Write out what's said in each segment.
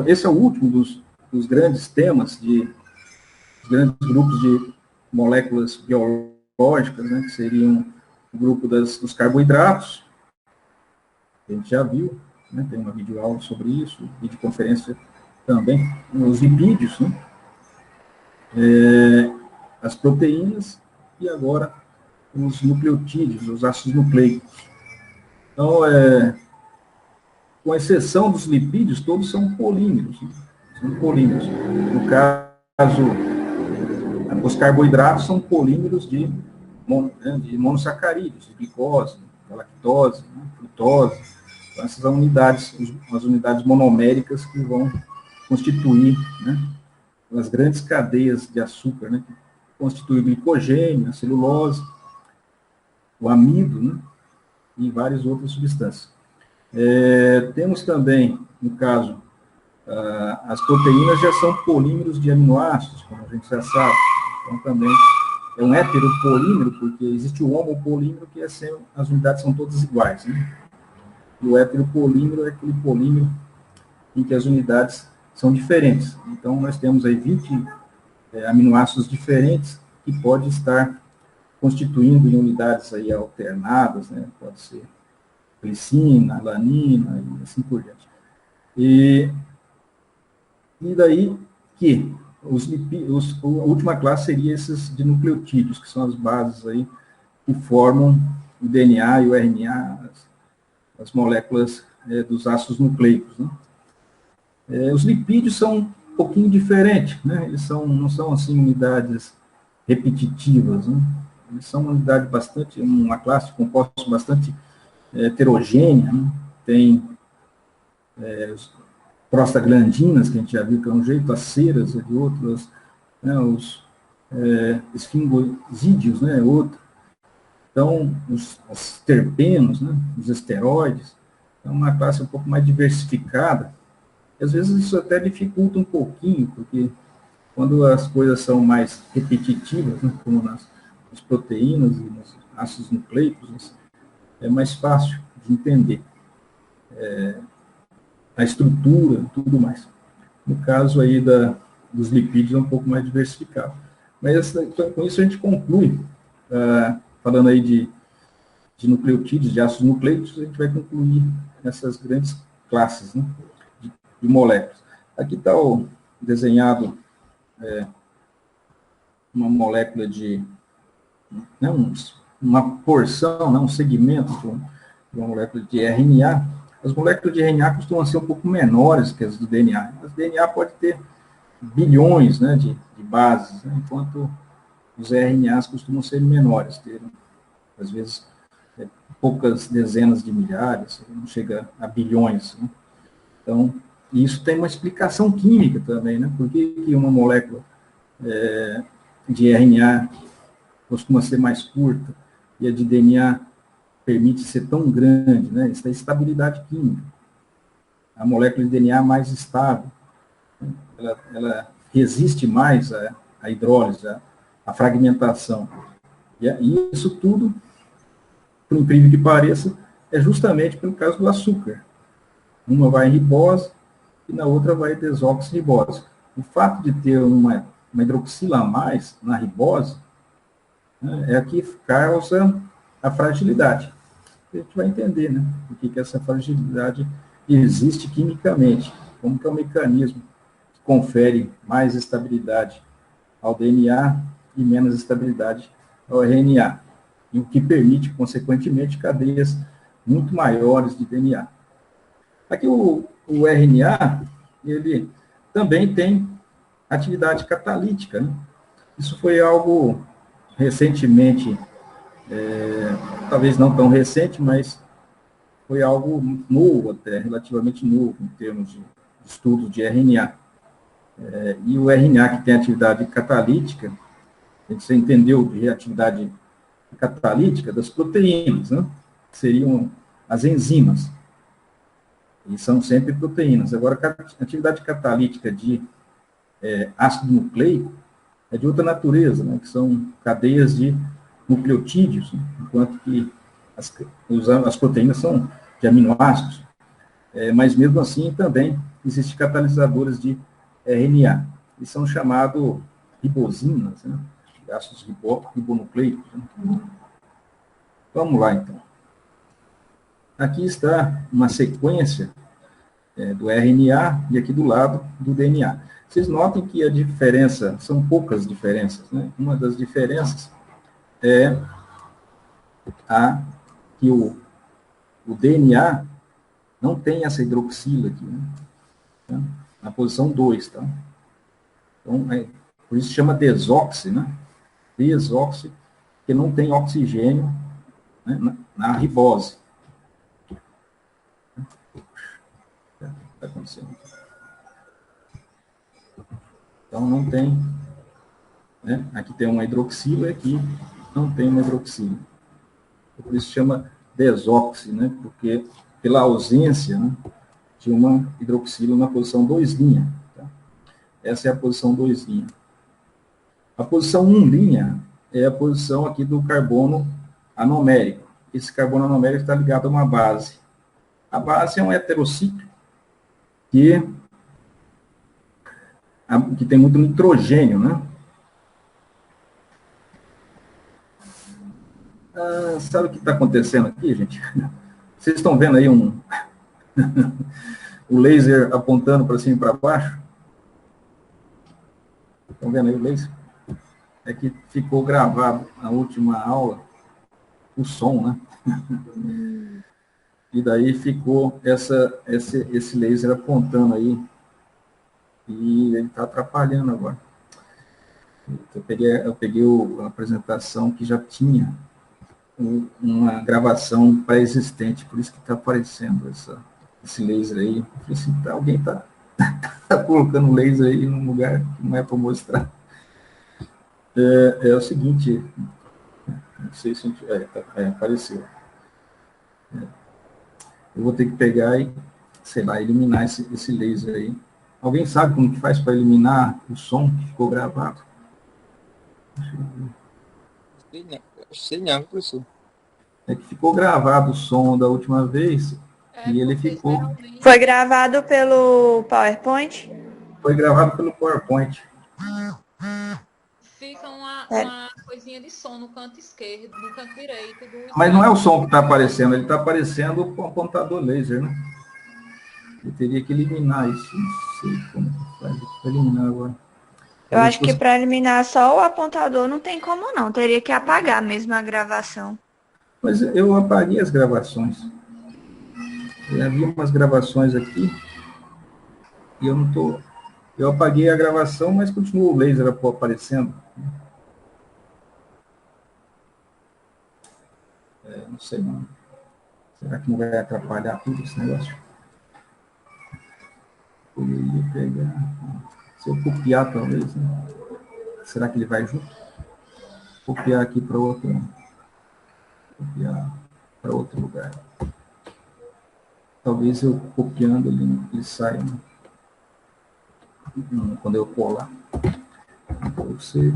esse é o último dos grandes temas, dos grandes grupos de moléculas biológicas, né, que seriam o grupo dos carboidratos, que a gente já viu, né, tem uma videoaula sobre isso, videoconferência também, os lipídios, né, as proteínas e agora os nucleotídeos, os ácidos nucleicos. Então, com exceção dos lipídios, todos são polímeros. Né? São polímeros. No caso, os carboidratos são polímeros de monossacarídeos, de glicose, de lactose, né? Frutose. Então, essas unidades, as unidades monoméricas que vão constituir, né, as grandes cadeias de açúcar, né, que constituem o glicogênio, a celulose, o amido, né, e várias outras substâncias. Temos também, no caso, as proteínas já são polímeros de aminoácidos, como a gente já sabe. Então, também é um heteropolímero, porque existe o homopolímero, que as unidades são todas iguais. Né? E o heteropolímero é aquele polímero em que as unidades são diferentes. Então, nós temos aí 20 aminoácidos diferentes que pode estar constituindo em unidades aí alternadas, né? Pode ser glicina, alanina e assim por diante. E daí que a última classe seria esses de nucleotídeos, que são as bases aí que formam o DNA e o RNA, as moléculas dos ácidos nucleicos. Né? Os lipídios são um pouquinho diferentes, né? Eles não são assim unidades repetitivas, né? Eles são uma classe de compostos bastante heterogênea, né? Tem prostaglandinas, que a gente já viu que é um jeito, as ceras é de outras, né? Os esfingosídeos, né? Outro. Então, os terpenos, né? Os esteroides, é uma classe um pouco mais diversificada. E, às vezes isso até dificulta um pouquinho, porque quando as coisas são mais repetitivas, né? Como nas proteínas e nos ácidos nucleicos, é mais fácil de entender a estrutura e tudo mais. No caso aí dos lipídios é um pouco mais diversificado. Mas então, com isso a gente conclui, falando aí de nucleotídeos, de ácidos nucleicos, a gente vai concluir essas grandes classes, né, de moléculas. Aqui está desenhado uma molécula né, uma porção, né, um segmento de uma molécula de RNA. As moléculas de RNA costumam ser um pouco menores que as do DNA. As DNA pode ter bilhões, né, de bases, né, enquanto os RNAs costumam ser menores, ter, às vezes, poucas dezenas de milhares, não chega a bilhões. Né? Então, isso tem uma explicação química também, né? Por que uma molécula de RNA costuma ser mais curta e a de DNA permite ser tão grande, né? Isso é estabilidade química. A molécula de DNA é mais estável, né? Ela resiste mais à hidrólise, à fragmentação. E isso tudo, por incrível que pareça, é justamente pelo caso do açúcar. Uma vai em ribose e na outra vai desoxirribose. O fato de ter uma hidroxila a mais na ribose, né, é a que causa a fragilidade. A gente vai entender, né, por que essa fragilidade existe quimicamente, como que é o mecanismo que confere mais estabilidade ao DNA e menos estabilidade ao RNA, e o que permite, consequentemente, cadeias muito maiores de DNA. Aqui o RNA, ele também tem atividade catalítica, né? Isso foi algo recentemente, talvez não tão recente, mas foi algo novo até, relativamente novo, em termos de estudo de RNA. E o RNA que tem atividade catalítica, a gente entendeu de atividade catalítica das proteínas, né? Que seriam as enzimas. E são sempre proteínas. Agora, a atividade catalítica de ácido nucleico é de outra natureza, né? Que são cadeias de nucleotídeos, né? Enquanto que as proteínas são de aminoácidos. mas mesmo assim também existem catalisadores de RNA, e são chamados ribosinas, né? Ácidos ribonucleicos. Né? Vamos lá, então. Aqui está uma sequência do RNA e aqui do lado do DNA. Vocês notem que a diferença, são poucas diferenças, né? Uma das diferenças é que o DNA não tem essa hidroxila aqui, né? Tá? Na posição 2, tá? Então, por isso chama desoxi, né? Desoxi, porque não tem oxigênio, né, na ribose. Está acontecendo. Então, não tem, né? Aqui tem uma hidroxila e aqui não tem uma hidroxila. Por isso chama desoxi, né? Porque pela ausência, né, de uma hidroxila na posição 2'. Tá? Essa é a posição 2'. A posição 1' é a posição aqui do carbono anomérico. Esse carbono anomérico está ligado a uma base. A base é um heterociclo que tem muito nitrogênio, né? Sabe o que está acontecendo aqui, gente? Vocês estão vendo aí o laser apontando para cima e para baixo? Estão vendo aí o laser? É que ficou gravado na última aula o som, né? E daí ficou esse laser apontando aí. E ele está atrapalhando agora. Eu peguei a apresentação que já tinha uma gravação pré-existente, por isso que está aparecendo esse laser aí. Eu falei assim, alguém está colocando laser aí num lugar que não é para mostrar. É o seguinte, não sei se apareceu. Eu vou ter que pegar e, sei lá, eliminar esse laser aí. Alguém sabe como que faz para eliminar o som que ficou gravado? Sei não, professor. É que ficou gravado o som da última vez e ele ficou... Foi gravado pelo PowerPoint? Foi gravado pelo PowerPoint. Fica uma coisinha de som no canto esquerdo, no canto direito do... Mas não é o som que está aparecendo, ele está aparecendo com o apontador laser, né? Eu teria que eliminar isso. Não sei como faz para eliminar agora. Eu acho que para eliminar só o apontador não tem como não. Teria que apagar mesmo a gravação. Mas eu apaguei as gravações. Eu havia umas gravações aqui e eu não estou... Eu apaguei a gravação, mas continua o laser aparecendo. Não sei não. Será que não vai atrapalhar tudo esse negócio? Poderia pegar... Se eu copiar, talvez, né? Será que ele vai junto? Copiar aqui para outro... Copiar para outro lugar. Talvez eu copiando ele saia, né? Quando eu colar. Você...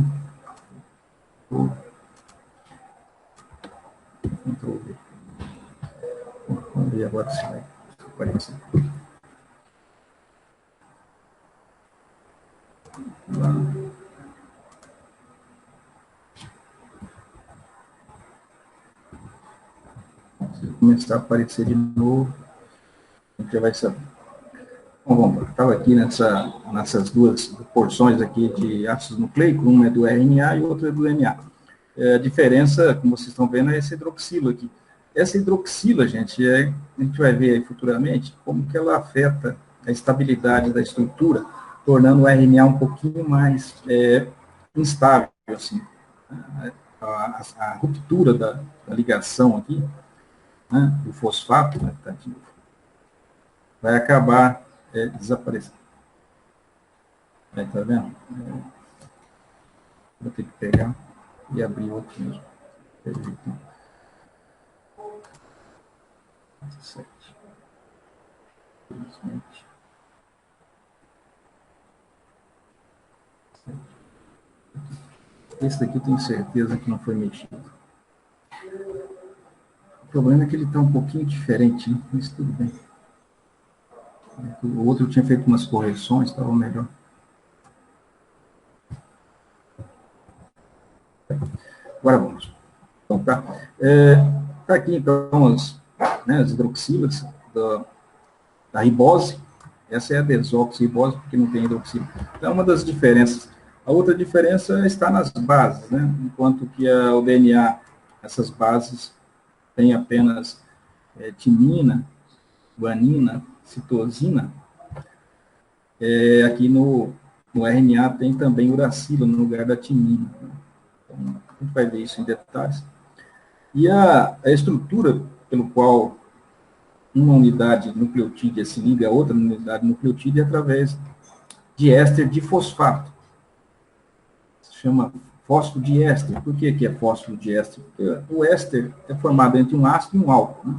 Ctrl V. Vamos ver agora se vai aparecer. Lá. Se começar a aparecer de novo, a gente já vai saber. Bom, vamos lá. Estava aqui nessas duas porções aqui de ácidos nucleicos, uma é do RNA e outra é do DNA. A diferença, como vocês estão vendo, é esse hidroxila aqui. Essa hidroxila, gente, a gente vai ver aí futuramente como que ela afeta a estabilidade da estrutura, tornando o RNA um pouquinho mais instável, assim. A ruptura da ligação aqui, né, do fosfato, né, vai acabar desaparecendo. Tá vendo? Vou ter que pegar e abrir outro mesmo. Perfeito. 7. Infelizmente. 7. Esse daqui eu tenho certeza que não foi mexido. O problema é que ele está um pouquinho diferente, né? Mas tudo bem. O outro eu tinha feito umas correções, estava melhor. Agora vamos. Então, tá. Tá aqui, então, as hidroxilas da ribose. Essa é a desoxirribose, porque não tem hidroxila. Então, uma das diferenças. A outra diferença está nas bases, né? Enquanto que o DNA, essas bases, tem apenas timina, guanina, citosina. Aqui no RNA tem também uracila no lugar da timina. Então, a gente vai ver isso em detalhes. E a estrutura pelo qual uma unidade nucleotídea se liga a outra unidade nucleotídea é através de éster de fosfato. Se chama fosfodiéster. Por que é fosfodiéster? Porque o éster é formado entre um ácido e um álcool. Né?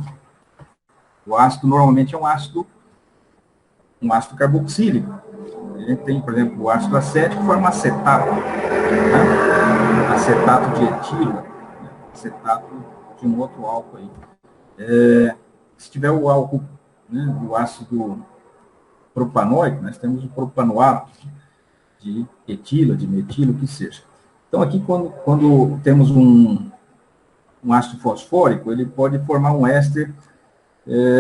O ácido normalmente é um ácido carboxílico. A gente tem, por exemplo, o ácido acético forma acetato. Né? Acetato de etilo, né? Acetato de um outro álcool aí. Se tiver o álcool, né, o ácido propanóico, nós temos o propanoato de etila, de metilo, o que seja. Então, aqui, quando temos um ácido fosfórico, ele pode formar um éster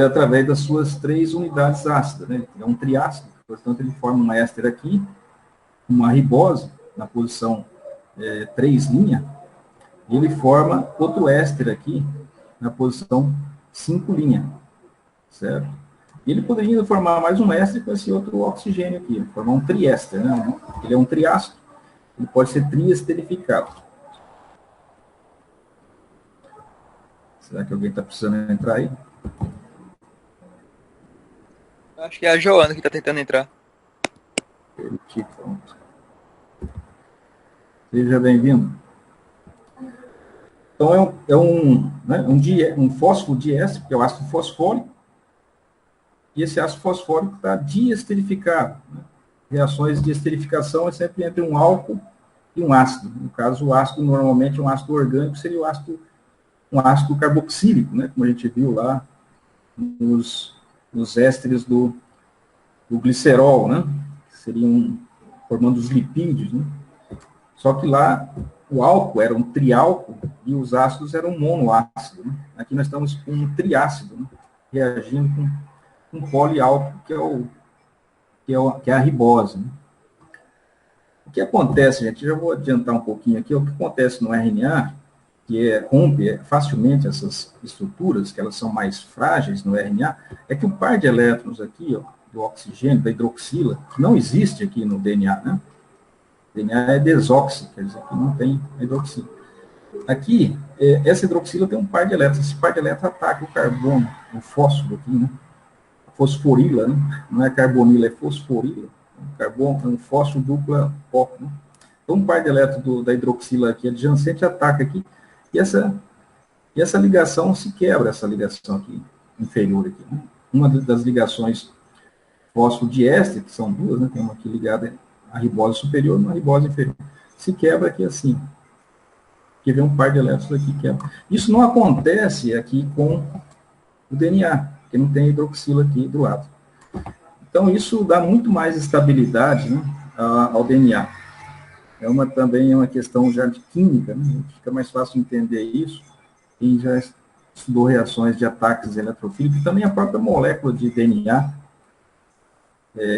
através das suas 3 unidades ácidas. Né? É um triácido, portanto, ele forma um éster aqui, uma ribose, na posição 3', e ele forma outro éster aqui, na posição 5', certo? E ele poderia formar mais um éster com esse outro oxigênio aqui, formar um triéster, né? Ele é um triácido, ele pode ser triesterificado. Será que alguém está precisando entrar aí? Acho que é a Joana que tá tentando entrar. Pronto. Seja bem-vindo. Então, um fosfodiéster, que é o ácido fosfórico, e esse ácido fosfórico está diesterificado. Né? Reações de esterificação é sempre entre um álcool e um ácido. No caso, o ácido, normalmente, um ácido orgânico, seria um ácido carboxílico, né? Como a gente viu lá nos ésteres do glicerol, né? Que seriam formando os lipídios, né? Só que lá o álcool era um triálcool e os ácidos eram monoácido. Né? Aqui nós estamos com um triácido, né? Reagindo com um poliálcool, que é a ribose. Né? O que acontece, gente, já vou adiantar um pouquinho aqui, o que acontece no RNA, que rompe facilmente essas estruturas, que elas são mais frágeis no RNA, é que o par de elétrons aqui, ó, do oxigênio, da hidroxila, que não existe aqui no DNA, né? O DNA é desoxi, quer dizer, que não tem hidroxila. Aqui, essa hidroxila tem um par de elétrons, esse par de elétrons ataca o carbono, o fósforo aqui, né? Fosforila, né? Não é carbonila, é fosforila. Um fósforo dupla O. Né? Então, um par de elétrons da hidroxila aqui adjacente ataca aqui, e essa ligação se quebra, essa ligação aqui, inferior aqui. Né? Uma das ligações fosfodiéster, que são duas, né? Tem uma aqui ligada à ribose superior e uma ribose inferior. Se quebra aqui assim. Aqui vem um par de elétrons aqui que quebra. Isso não acontece aqui com o DNA, porque não tem hidroxila aqui do lado. Então, isso dá muito mais estabilidade, né, ao DNA. Também é uma questão já de química, né? Fica mais fácil entender isso. Quem já estudou reações de ataques eletrofílicos, também a própria molécula de DNA,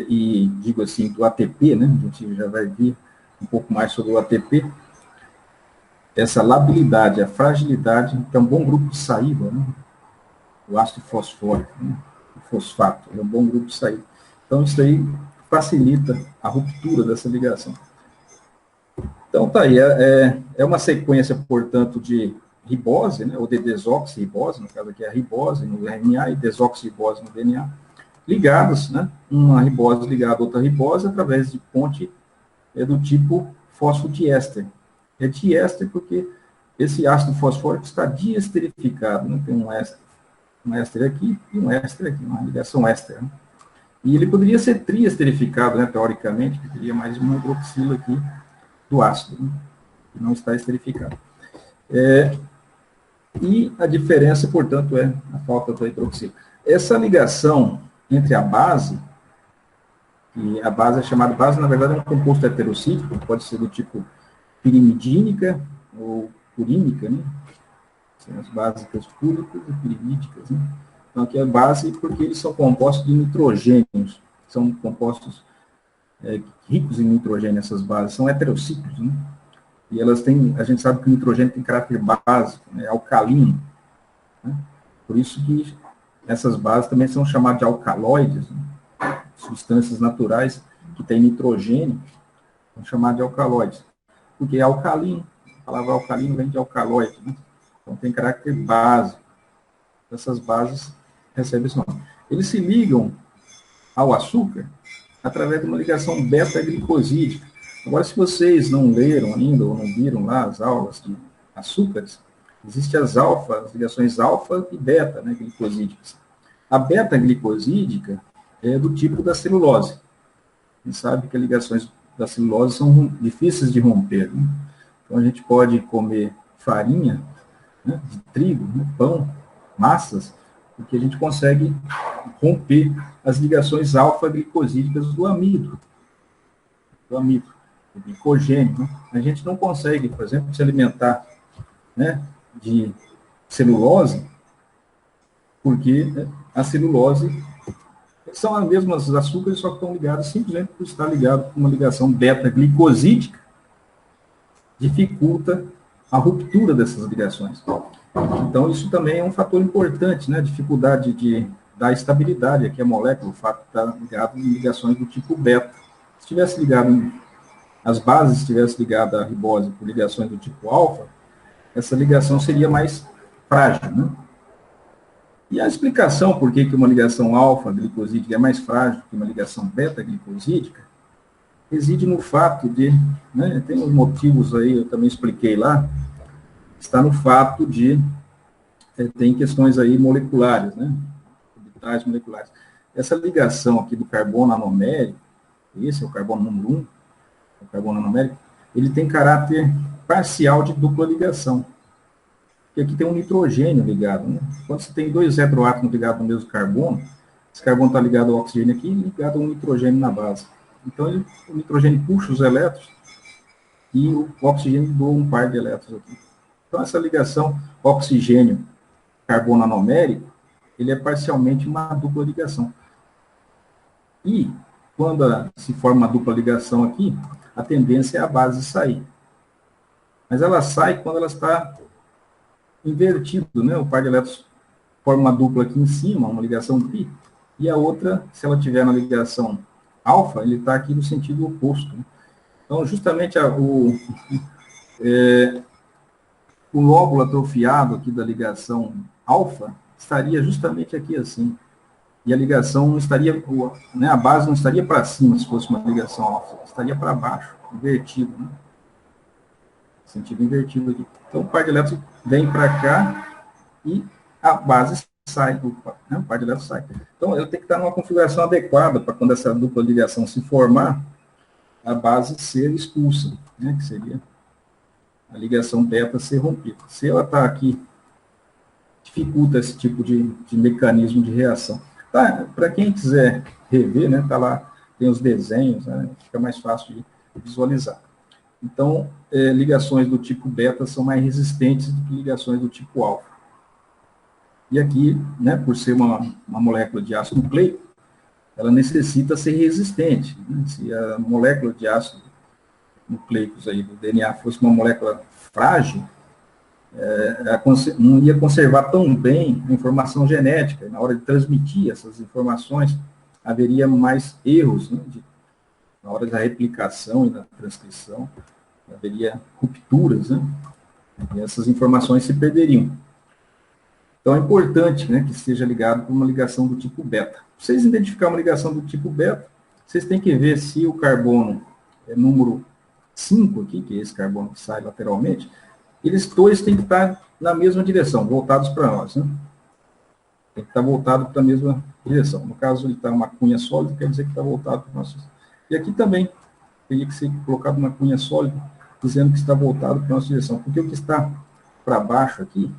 e digo assim, do ATP, né? A gente já vai ver um pouco mais sobre o ATP. Essa labilidade, a fragilidade, que é um bom grupo de saída, né? O ácido fosfórico, né? O fosfato, é um bom grupo de saída. Então, isso aí facilita a ruptura dessa ligação. Então, tá aí, é uma sequência, portanto, de ribose, né? Ou de desoxirribose, no caso aqui é a ribose no RNA e desoxirribose no DNA, ligados, né? Uma ribose ligada a outra ribose através de ponte do tipo fosfodiéster. É diéster porque esse ácido fosfórico está diesterificado, né? Tem um éster aqui e um éster aqui, uma ligação éster. Né? E ele poderia ser triesterificado, né? Teoricamente, que teria mais uma hidroxila aqui do ácido, né? Que não está esterificado. E a diferença, portanto, é a falta da hidroxila. Essa ligação entre a base, e a base é chamada base, na verdade, é um composto heterocíclico, pode ser do tipo pirimidínica ou purínica, né? São as básicas púricas e pirimídicas, né? Então, aqui é base porque eles são compostos de nitrogênios, são compostos ricos em nitrogênio, essas bases, são heterocíclicos, né? E elas têm, a gente sabe que o nitrogênio tem caráter básico, né, alcalino, né? Por isso que essas bases também são chamadas de alcaloides, né? Substâncias naturais que têm nitrogênio, são chamadas de alcaloides, porque é alcalino, a palavra alcalino vem de alcaloide, né? Então tem caráter básico. Essas bases recebem esse nome. Eles se ligam ao açúcar através de uma ligação beta-glicosídica. Agora, se vocês não leram ainda, ou não viram lá as aulas de açúcares, existem as ligações alfa e beta, né, glicosídicas. A beta-glicosídica é do tipo da celulose. A gente sabe que as ligações da celulose são difíceis de romper, né? Então, a gente pode comer farinha, né, de trigo, né, pão, massas, porque a gente consegue romper as ligações alfa-glicosídicas do amido, do glicogênio, né? A gente não consegue, por exemplo, se alimentar, né, de celulose, porque, né, a celulose são as mesmas açúcares, só que estão ligados simplesmente por estar ligado com uma ligação beta-glicosídica, dificulta a ruptura dessas ligações. Então, isso também é um fator importante, né? A dificuldade da estabilidade aqui a molécula, o fato de estar ligado em ligações do tipo beta. Se tivesse ligado, as bases estivessem ligadas à ribose por ligações do tipo alfa, essa ligação seria mais frágil, né? E a explicação por que uma ligação alfa-glicosídica é mais frágil que uma ligação beta-glicosídica reside no fato de, né, tem uns motivos aí, eu também expliquei lá, está no fato de, tem questões aí moleculares, né, orbitais moleculares. Essa ligação aqui do carbono anomérico, esse é o carbono número 1, o carbono anomérico, ele tem caráter parcial de dupla ligação. Porque aqui tem um nitrogênio ligado, né? Quando você tem dois heteroátomos ligados no mesmo carbono, esse carbono está ligado ao oxigênio aqui e ligado a um nitrogênio na base. Então, o nitrogênio puxa os elétrons e o oxigênio doa um par de elétrons aqui. Então, essa ligação oxigênio-carbono anomérico, ele é parcialmente uma dupla ligação. E, quando se forma uma dupla ligação aqui, a tendência é a base sair. Mas ela sai quando ela está invertido, né? O par de elétrons forma uma dupla aqui em cima, uma ligação pi, e a outra, se ela tiver na ligação alfa, ele está aqui no sentido oposto, né? Então, justamente o lóbulo atrofiado aqui da ligação alfa estaria justamente aqui assim. E a ligação não estaria, né, a base não estaria para cima se fosse uma ligação alfa, estaria para baixo, invertido, né? Sentido invertido aqui. Então, o par de elétrons vem para cá e a base sai, né, o par de elétrons sai. Então, eu tenho que estar numa configuração adequada para quando essa dupla ligação se formar, a base ser expulsa, né, que seria a ligação beta ser rompida. Se ela está aqui, dificulta esse tipo de mecanismo de reação. Tá, para quem quiser rever, né, tá lá, tem os desenhos, né, fica mais fácil de visualizar. Então, ligações do tipo beta são mais resistentes do que ligações do tipo alfa. E aqui, né, por ser uma molécula de ácido nucleico, ela necessita ser resistente, né? Se a molécula de ácido nucleicos aí do DNA fosse uma molécula frágil, não ia conservar tão bem a informação genética. Na hora de transmitir essas informações, haveria mais erros, né, na hora da replicação e da transcrição, haveria rupturas, né, e essas informações se perderiam. Então, é importante, né, que esteja ligado com uma ligação do tipo beta. Para vocês identificar uma ligação do tipo beta, vocês têm que ver se o carbono número 5 aqui, que é esse carbono que sai lateralmente, eles dois têm que estar na mesma direção, voltados para nós, né? Tem que estar voltado para a mesma direção. No caso, ele está uma cunha sólida, quer dizer que está voltado para nós. E aqui também teria que ser colocado uma cunha sólida, dizendo que está voltado para a nossa direção. Porque o que está para baixo aqui,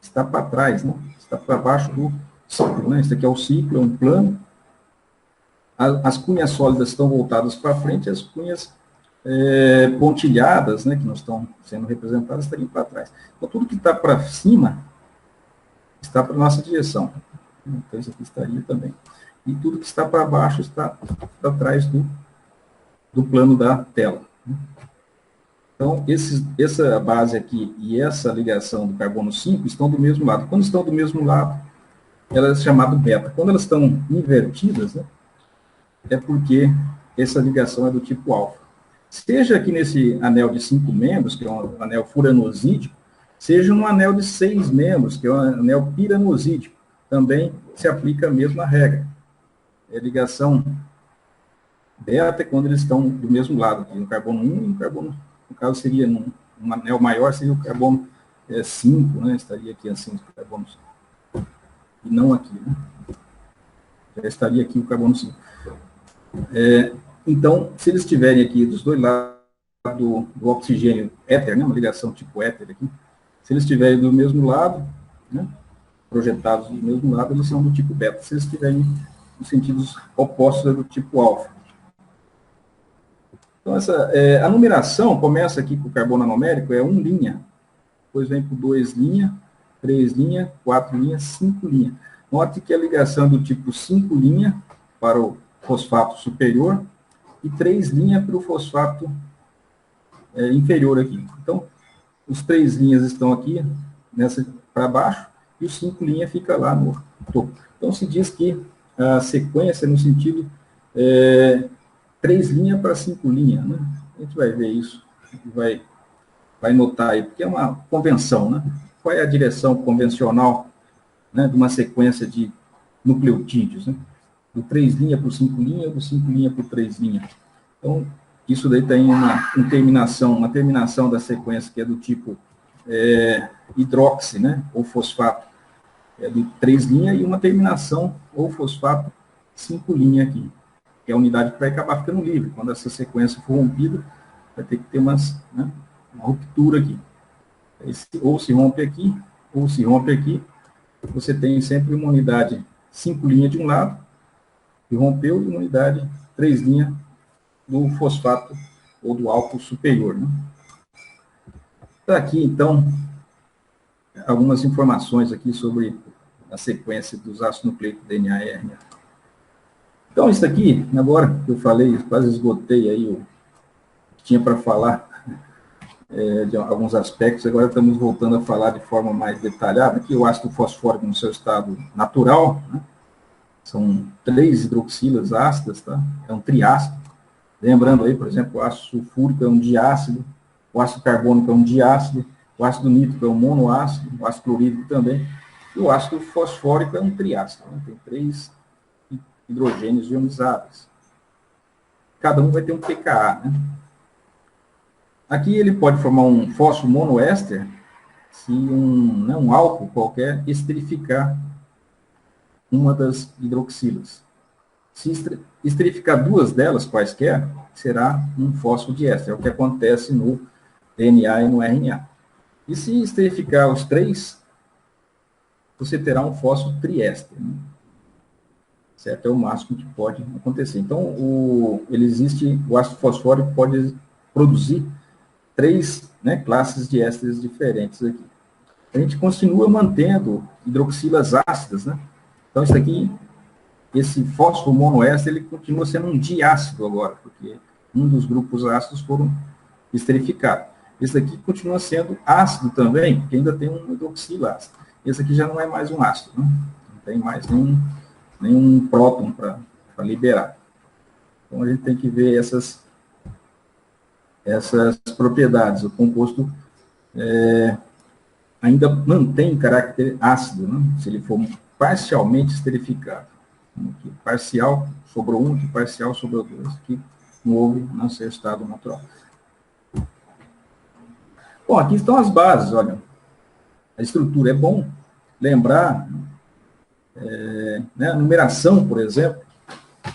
está para trás, né? Está para baixo do ciclo, né? Isso aqui é o ciclo, é um plano. As cunhas sólidas estão voltadas para frente, as cunhas pontilhadas, né, que não estão sendo representadas, estariam para trás. Então, tudo que está para cima está para a nossa direção. Então, isso aqui estaria também. E tudo que está para baixo está para trás do plano da tela. Então, essa base aqui e essa ligação do carbono 5 estão do mesmo lado. Quando estão do mesmo lado, ela é chamada beta. Quando elas estão invertidas, né, é porque essa ligação é do tipo alfa. Seja aqui nesse anel de 5 membros, que é um anel furanosídico, seja um anel de 6 membros, que é um anel piranosídico, também se aplica a mesma regra. A ligação beta é quando eles estão do mesmo lado, aqui, no carbono 1 e no carbono, no caso seria um anel maior, seria o carbono 5, né? Estaria aqui assim, o carbono 5. E não aqui, né? Já estaria aqui o carbono 5. Então, se eles estiverem aqui dos dois lados do oxigênio éter, né, uma ligação tipo éter aqui, se eles estiverem do mesmo lado, né, projetados do mesmo lado, eles são do tipo beta. Se eles estiverem nos sentidos opostos, é do tipo alfa. Então, a numeração começa aqui com o carbono anomérico, é 1 linha, depois vem por 2 linha, 3 linha, 4 linha, 5 linha. Note que a ligação é do tipo 5 linha para o fosfato superior e 3 linhas para o fosfato inferior aqui. Então, os 3 linhas estão aqui, nessa para baixo, e os 5 linhas fica lá no topo. Então, se diz que a sequência é no sentido 3 linhas para 5 linhas, né? A gente vai ver isso, vai notar aí, porque é uma convenção, né? Qual é a direção convencional, né, de uma sequência de nucleotídeos, né? Do 3 linhas para o 5 linhas, do 5 linhas para o 3 linhas. Então, isso daí tem uma terminação da sequência que é do tipo hidroxi, né, ou fosfato, do 3 linhas, e uma terminação, ou fosfato, 5 linhas aqui, que é a unidade que vai acabar ficando livre. Quando essa sequência for rompida, vai ter que ter uma ruptura aqui. Ou se rompe aqui, ou se rompe aqui, você tem sempre uma unidade 5 linhas de um lado, e rompeu, e uma unidade 3 linhas do fosfato ou do álcool superior. Né? Tá aqui, então, algumas informações aqui sobre a sequência dos ácidos nucleicos DNA e RNA. Então, isso aqui, agora que eu falei, quase esgotei aí o que tinha para falar de alguns aspectos, agora estamos voltando a falar de forma mais detalhada. Aqui o ácido fosfórico no seu estado natural, né? São 3 hidroxilas ácidas, tá? É um triácido. Lembrando aí, por exemplo, o ácido sulfúrico é um diácido, o ácido carbônico é um diácido, o ácido nítrico é um monoácido, o ácido clorídrico também, e o ácido fosfórico é um triácido, né? Tem 3 hidrogênios ionizáveis. Cada um vai ter um pKa, né? Aqui ele pode formar um fósforo monoéster se um álcool qualquer esterificar uma das hidroxilas. Se esterificar 2 delas, quaisquer, será um fósforo diéster. É o que acontece no DNA e no RNA. E se esterificar os 3, você terá um fósforo triéster. Né? Certo? É o máximo que pode acontecer. Então, o ácido fosfórico pode produzir 3, né, classes de ésteres diferentes aqui. A gente continua mantendo hidroxilas ácidas, né? Então, isso aqui, esse fósforo monoéster, ele continua sendo um diácido agora, porque um dos grupos ácidos foram esterificados. Esse aqui continua sendo ácido também, porque ainda tem um hidroxila ácido. Esse aqui já não é mais um ácido, né? Não tem mais nenhum próton para liberar. Então, a gente tem que ver essas propriedades. O composto ainda mantém caráter ácido, né? Se ele for parcialmente esterificado. Aqui, parcial, sobrou 1, aqui parcial, sobrou 2. Aqui não houve no seu estado natural. Bom, aqui estão as bases, olha. A estrutura é bom lembrar, né, a numeração, por exemplo. A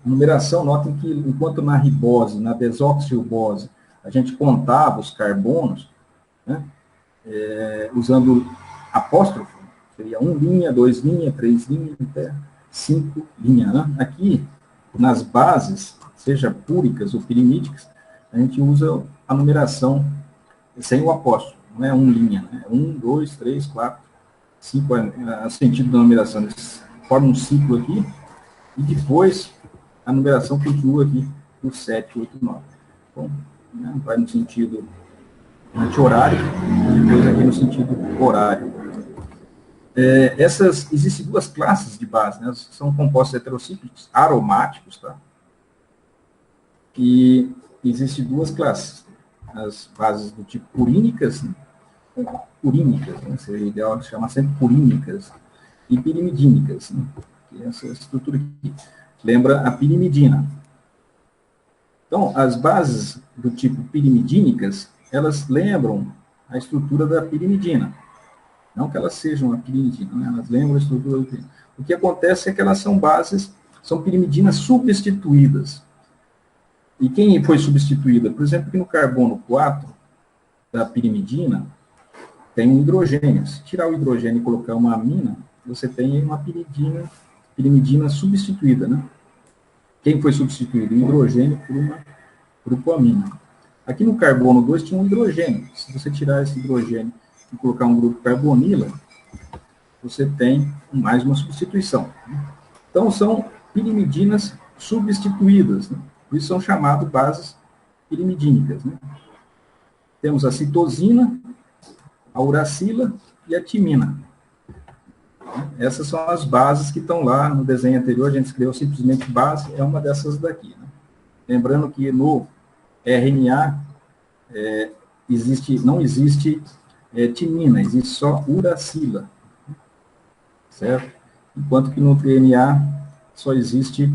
numeração, notem que enquanto na ribose, na desoxirribose, a gente contava os carbonos, né, usando apóstrofo, Seria 1 linha, 2 linha, 3 linhas, até 5 linhas. Né? Aqui, nas bases, seja púricas ou pirimídicas, a gente usa a numeração sem o apóstrofo, não é 1 linha, né? 1, 2, 3, 4, 5, o sentido da numeração. Eles formam um ciclo aqui, e depois a numeração continua aqui no 7, 8, 9. Então, né, vai no sentido anti-horário, e depois aqui no sentido horário. Existem duas classes de base, né? São compostos heterocíclicos aromáticos, tá? E existem duas classes, as bases do tipo purínicas, né? Seria ideal chamar sempre purínicas, e pirimidínicas, né? Que essa estrutura aqui lembra a pirimidina. Então, as bases do tipo pirimidínicas, elas lembram a estrutura da pirimidina. Não que elas sejam a pirimidina, né? Elas lembram a estrutura da pirimidina. O que acontece é que elas são bases, são pirimidinas substituídas. E quem foi substituída? Por exemplo, aqui no carbono 4 da pirimidina, tem um hidrogênio. Se tirar o hidrogênio e colocar uma amina, você tem uma pirimidina substituída, né? Quem foi substituído? O hidrogênio por uma grupoamina. Aqui no carbono 2 tinha um hidrogênio. Se você tirar esse hidrogênio e colocar um grupo carbonila, você tem mais uma substituição. Então, são pirimidinas substituídas, né? Por isso são chamadas bases pirimidínicas, né? Temos a citosina, a uracila e a timina. Essas são as bases que estão lá no desenho anterior, a gente escreveu simplesmente base, é uma dessas daqui, né? Lembrando que no RNA não existe timina, existe só uracila, certo? Enquanto que no DNA só existe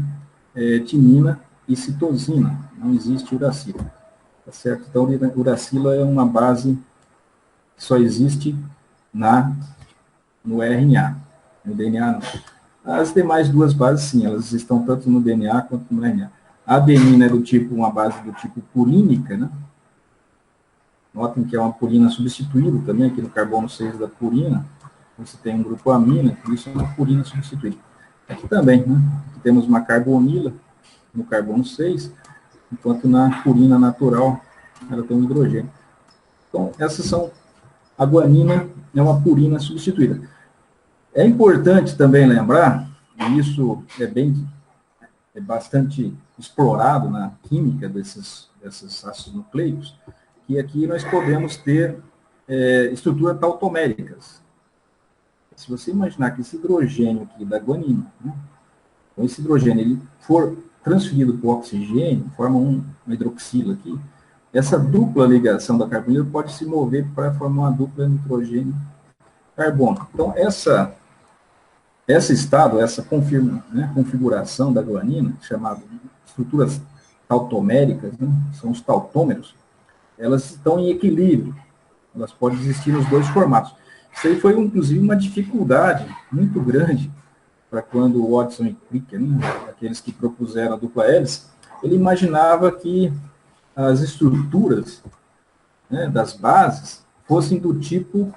timina e citosina, não existe uracila, tá certo? Então, uracila é uma base que só existe no RNA, no DNA não. As demais duas bases, sim, elas estão tanto no DNA quanto no RNA. A adenina é uma base do tipo purínica, né? Notem que é uma purina substituída também, aqui no carbono 6 da purina, você tem um grupo amina, por isso é uma purina substituída. Aqui também, né? Aqui temos uma carbonila no carbono 6, enquanto na purina natural ela tem um hidrogênio. Então, a guanina é uma purina substituída. É importante também lembrar, e isso é bastante explorado na química desses ácidos nucleicos, que aqui nós podemos ter estruturas tautoméricas. Se você imaginar que esse hidrogênio aqui da guanina, né, então esse hidrogênio ele for transferido para o oxigênio, forma uma hidroxila aqui, essa dupla ligação da carbonila pode se mover para formar uma dupla nitrogênio-carbono. Então, esse estado, essa configuração da guanina, chamada estruturas tautoméricas, né, são os tautômeros, elas estão em equilíbrio, elas podem existir nos dois formatos. Isso aí foi, inclusive, uma dificuldade muito grande para quando o Watson e Crick, né, aqueles que propuseram a dupla hélice, ele imaginava que as estruturas, né, das bases fossem do tipo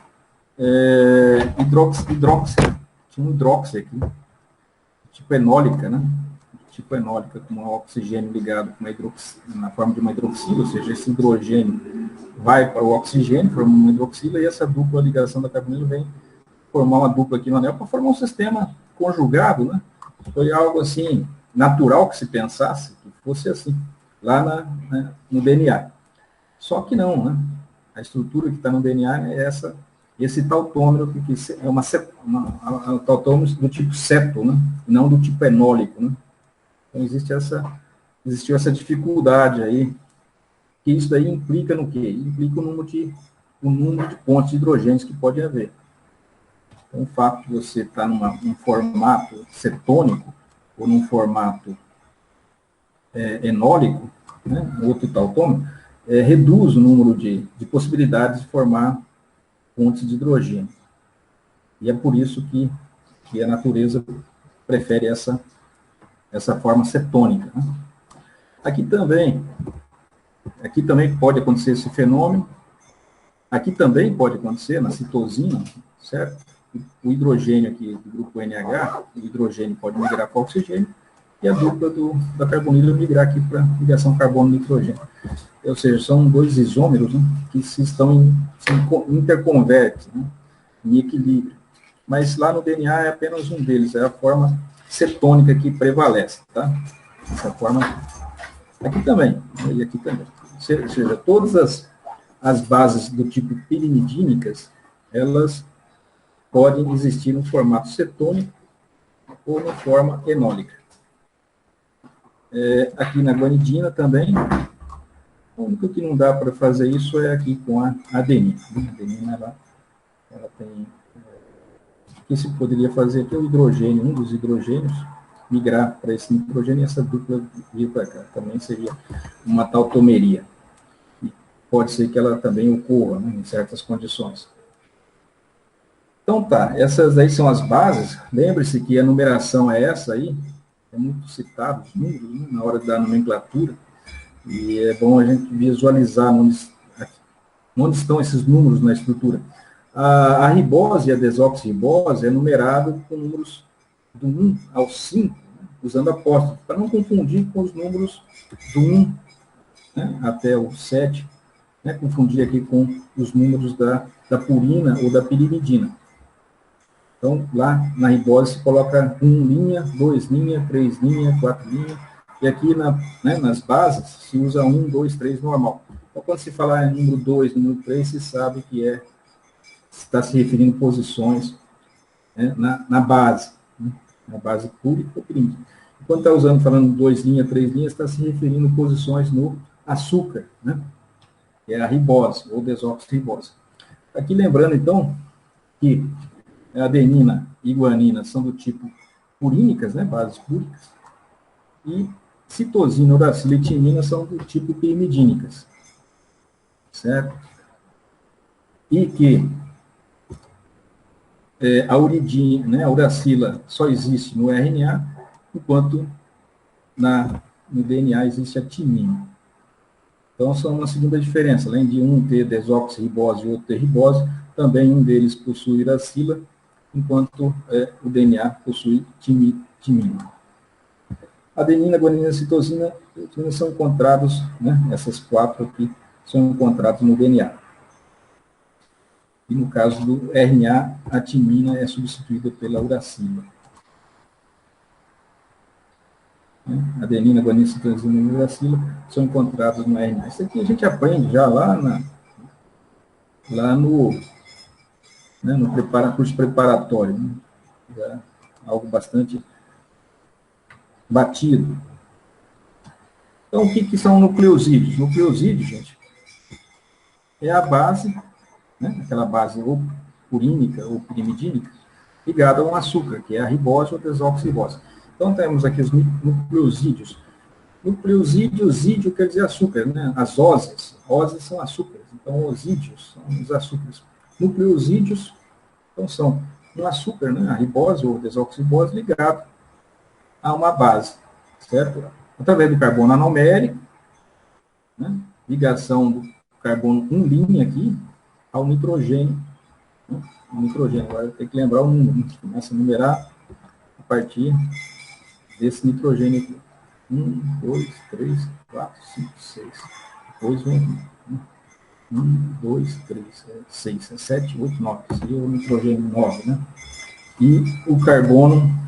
hidróxido. Tinha um hidróxido aqui, tipo enólica, né? Tipo enólica, com um oxigênio ligado na forma de uma hidroxila, ou seja, esse hidrogênio vai para o oxigênio, forma uma hidroxila, e essa dupla ligação da carbonila vem formar uma dupla aqui no anel para formar um sistema conjugado, né? Foi algo assim, natural que se pensasse, que fosse assim, lá no DNA. Só que não, né? A estrutura que está no DNA é esse tautômero, que é uma tautômero do tipo ceto, né? Não do tipo enólico, né? Então, existiu essa dificuldade aí, que isso daí implica no quê? Implica o número de pontos de hidrogênios que pode haver. Então, o fato de você estar num formato cetônico, ou num formato enólico, né? Outro tautômero, reduz o número de possibilidades de formar pontes de hidrogênio. E é por isso que a natureza prefere essa forma cetônica, né? Aqui também pode acontecer esse fenômeno. Aqui também pode acontecer na citosina, certo? o hidrogênio aqui do grupo NH, o hidrogênio pode migrar para o oxigênio, e a dupla da carbonila migrar aqui para ligação carbono-nitrogênio. Ou seja, são dois isômeros, né, que se interconvertem, né, em equilíbrio. Mas lá no DNA é apenas um deles, é a forma cetônica que prevalece, tá? Essa forma aqui também, e aqui também. Ou seja, todas as bases do tipo pirimidínicas, elas podem existir no formato cetônico ou na forma enólica. Aqui na guanidina também, o único que não dá para fazer isso é aqui com a adenina. A adenina, ela tem... O que se poderia fazer aqui é o hidrogênio, um dos hidrogênios, migrar para esse nitrogênio e essa dupla vir para cá. Também seria uma tautomeria. E pode ser que ela também ocorra, né, em certas condições. Então tá, essas aí são as bases. Lembre-se que a numeração é essa aí, é muito citado os números, né, na hora da nomenclatura, e é bom a gente visualizar onde estão esses números na estrutura. A ribose e a desoxirribose é numerado com números do 1 ao 5, né, usando apóstrofo, para não confundir com os números do 1, né, até o 7, né, confundir aqui com os números da purina ou da pirimidina. Então, lá na ribose se coloca 1 linha, 2 linha, 3 linha, 4 linha, e aqui nas bases se usa 1, 2, 3 normal. Então, quando se falar em número 2, número 3, se sabe que está se referindo a posições, né, na base, né, na base pública ou pirimidina. Quando está falando 2 linhas, 3 linhas, está se referindo a posições no açúcar, né, que é a ribose ou desoxirribose. Aqui lembrando, então, que a adenina e guanina são do tipo purínicas, né, bases púricas, e citosina, uracila e timina são do tipo pirimidínicas, certo? E que a uridina, né, a uracila só existe no RNA, enquanto no DNA existe a timina. Então, são uma segunda diferença. Além de um ter desoxirribose e outro ter ribose, também um deles possui uracila, enquanto o DNA possui timina. Adenina, guanina e citosina são encontrados, né, essas quatro aqui, são encontrados no DNA. E no caso do RNA, a timina é substituída pela uracila. Adenina, guanina, citosina e uracila são encontrados no RNA. Isso aqui a gente aprende já lá no curso preparatório, né? Já algo bastante batido. Então, o que são nucleosídeos? Nucleosídeos, gente, é a base, né, aquela base ou purínica ou pirimidínica, ligada a um açúcar, que é a ribose ou desoxirribose. Então, temos aqui os nucleosídeos. Nucleosídeo quer dizer açúcar, né? As óseas são açúcares, então osídeos são os açúcares. Nucleosídeos, então, são um açúcar, né, a ribose ou desoxirribose ligado a uma base, certo? Através do carbono anomérico, né, ligação do carbono 1' aqui ao nitrogênio. Né, o nitrogênio, agora tem que lembrar o número, a gente começa a numerar a partir desse nitrogênio aqui. 1, 2, 3, 4, 5, 6. Depois vem 1, 2, 3, 6, 7, 8, 9. Seria o nitrogênio 9, né? E o carbono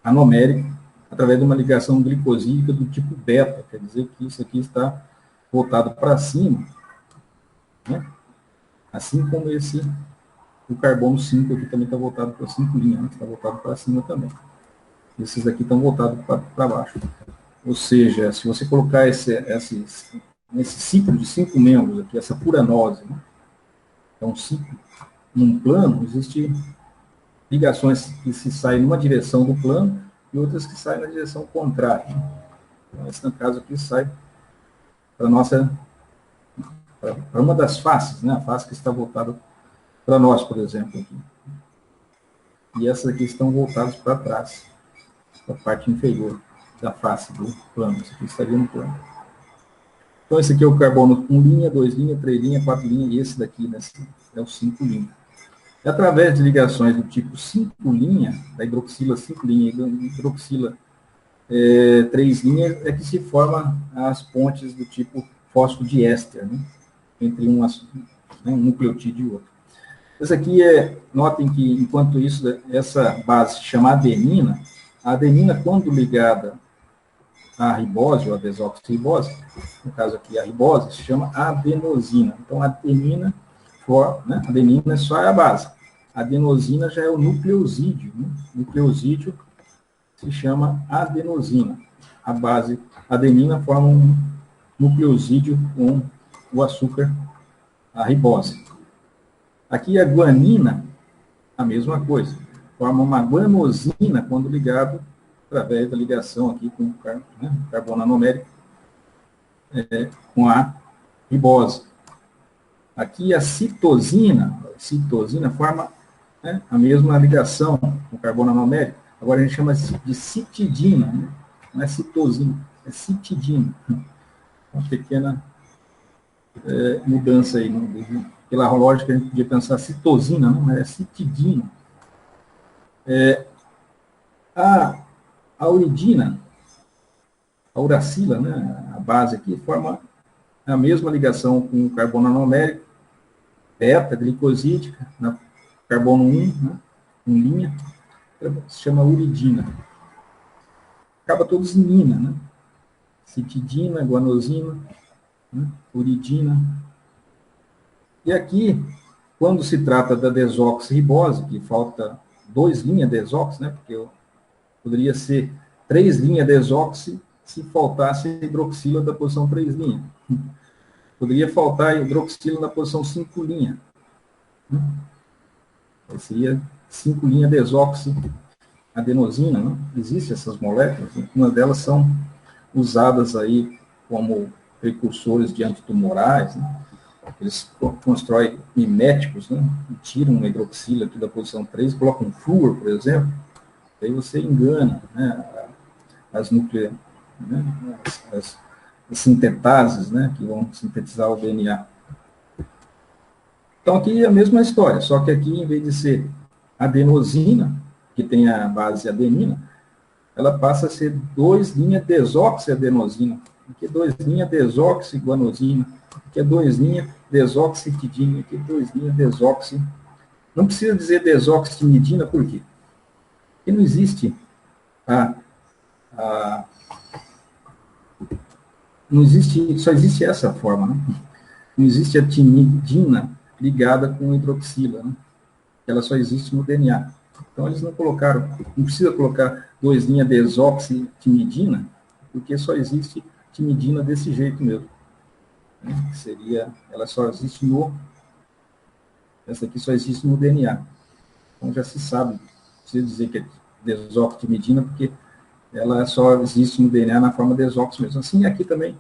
anomérico, através de uma ligação glicosídica do tipo beta, quer dizer que isso aqui está voltado para cima, né? Assim como o carbono 5 aqui também está voltado para 5 linhas, né? Está voltado para cima também. Esses aqui estão voltados para baixo. Ou seja, se você colocar nesse ciclo de 5 membros aqui, essa furanose, né? É um ciclo num plano, existe ligações que se saem numa direção do plano e outras que saem na direção contrária. Então, esse, no caso aqui, sai para uma das faces, né? A face que está voltada para nós, por exemplo. Aqui. E essas aqui estão voltadas para trás, para a parte inferior da face do plano. Isso aqui estaria no plano. Então, esse aqui é o carbono 1 linha, 2 linha, 3 linha, 4 linha, e esse daqui, é o 5' E através de ligações do tipo 5', da hidroxila 5' e da hidroxila 3', é que se formam as pontes do tipo fosfodiéster, né? Entre um nucleotídeo e outro. Essa aqui notem que, enquanto isso, essa base se chama adenina. A adenina, quando ligada à ribose, ou a desoxirribose, no caso aqui a ribose, se chama adenosina. Então, a adenina, né? Adenina só é a base. A adenosina já é o nucleosídeo. Né? O nucleosídeo se chama adenosina. A base adenina forma um nucleosídeo com o açúcar, a ribose. Aqui a guanina, a mesma coisa. Forma uma guanosina quando ligado através da ligação aqui com o carbono anomérico com a ribose. Aqui a citosina forma a mesma ligação com o carbono anomérico. Agora a gente chama de citidina, né? Não é citosina, é citidina. Uma pequena mudança aí. Pela lógica, a gente podia pensar citosina, não, mas é citidina. A uridina, a uracila, né, a base aqui, forma a mesma ligação com o carbono anomérico, beta-glicosídica, carbono 1, né, com linha, se chama uridina. Acaba todos em ina, né? Citidina, guanosina, né, uridina. E aqui, quando se trata da desoxirribose, que falta 2' desox, né? Porque poderia ser 3' desoxi se faltasse a hidroxila da posição 3'. Poderia faltar a hidroxila na posição 5'. Seria 5' desoxi adenosina, né? Existem essas moléculas, uma delas são usadas aí como precursores de antitumorais, né? Eles constroem miméticos, né? E tiram uma hidroxila aqui da posição 3, colocam um flúor, por exemplo, aí você engana, né, as sintetases, né, que vão sintetizar o DNA. Então, aqui é a mesma história, só que aqui, em vez de ser adenosina, que tem a base adenina, ela passa a ser 2' desoxiadenosina, aqui é 2' desoxiguanosina, aqui é 2' desoxitidina, aqui é 2' desoxi. Não precisa dizer desoxitimidina, por quê? Porque não existe só existe essa forma, né? Não existe a timidina ligada com hidroxila, né? Ela só existe no DNA. Então, eles não colocaram, não precisa colocar 2' desoxitimidina, porque só existe timidina desse jeito mesmo. Né? Ela só existe essa aqui só existe no DNA. Então, já se sabe, não precisa dizer que é desoxitimidina, porque ela só existe no DNA na forma desox mesmo. Assim, aqui também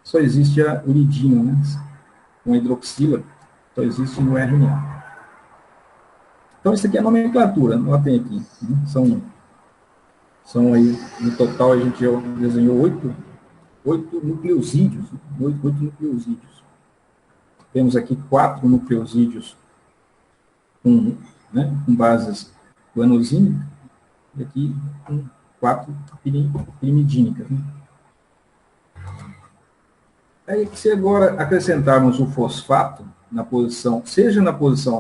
só existe a uridina, né? Com a hidroxila, só existe no RNA. Então, isso aqui é a nomenclatura, notem aqui. Né? São aí, no total, a gente desenhou 8 nucleosídeos. 8 nucleosídeos. Temos aqui 4 nucleosídeos com bases guanosínicas, e aqui 4 pirimidínicas. Né? Aí, se agora acrescentarmos o fosfato na posição,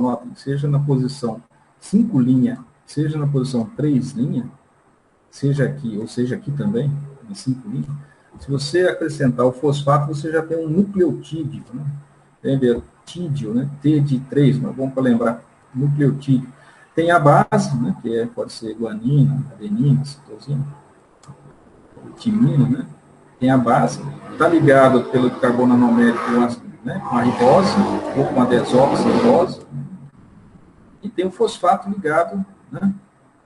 notem, seja na posição 5', seja na posição 3', seja aqui, ou seja aqui também, em 5', se você acrescentar o fosfato, você já tem um nucleotídeo, né? Lembra? Tídeo, né? T de 3, mas bom para lembrar, nucleotídeo. Tem a base, né? Que pode ser guanina, adenina, citosina, timina, né? Tem a base, está ligado pelo carbono anomérico com a ribose, ou com a desoxirribose, e tem o fosfato ligado, né?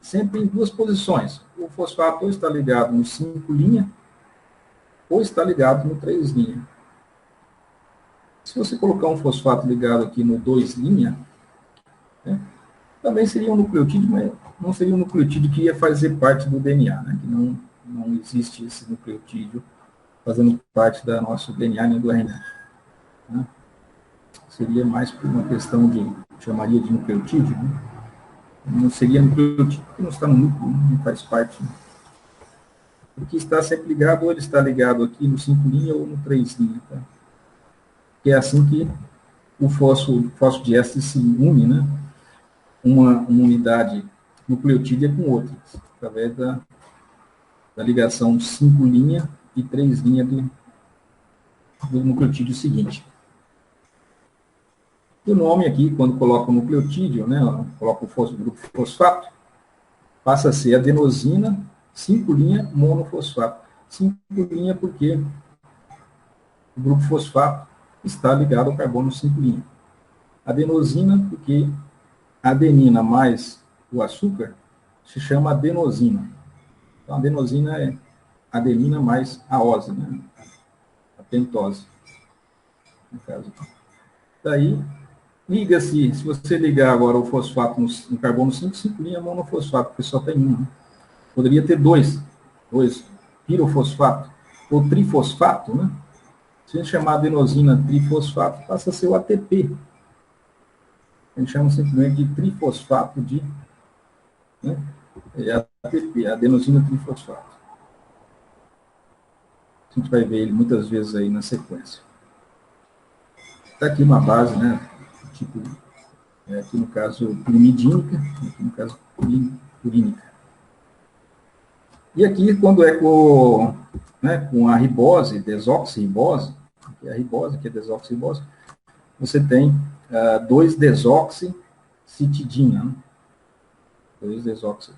Sempre em 2 posições. O fosfato ou está ligado no 5', ou está ligado no 3'. Se você colocar um fosfato ligado aqui no 2', né, também seria um nucleotídeo, mas não seria um nucleotídeo que ia fazer parte do DNA, né, que não existe esse nucleotídeo fazendo parte do nosso DNA nem do RNA. Né. seria mais por uma questão de, chamaria de nucleotídeo, né? Não seria nucleotídeo, porque não está no núcleo, não faz parte. Né? O que está sempre ligado, ou ele está ligado aqui no 5' ou no 3'. Tá? Que é assim que o fosfodiéster se une, né? Uma unidade nucleotídea com outra, através da ligação 5' e 3' do nucleotídeo seguinte. E o nome aqui, quando coloca o nucleotídeo, né, coloca o grupo fosfato, passa a ser adenosina, 5' monofosfato. 5' porque o grupo fosfato está ligado ao carbono 5'. Adenosina porque a adenina mais o açúcar se chama adenosina. Então, a adenosina é adenina mais a ose, né, a pentose, no caso. Daí, liga-se, se você ligar agora o fosfato no carbono 5' é monofosfato, porque só tem um. Né? Poderia ter dois pirofosfato ou trifosfato, né? Se a gente chamar adenosina trifosfato, passa a ser o ATP. A gente chama simplesmente de trifosfato de, né? ATP, adenosina trifosfato. A gente vai ver ele muitas vezes aí na sequência. Está aqui uma base, né? Tipo, aqui no caso pirimidínica, aqui no caso purínica. E aqui, quando é com a ribose, desoxirribose, que é a ribose, que é desoxirribose, você tem 2-desoxicitidina. Né? 2-desoxi.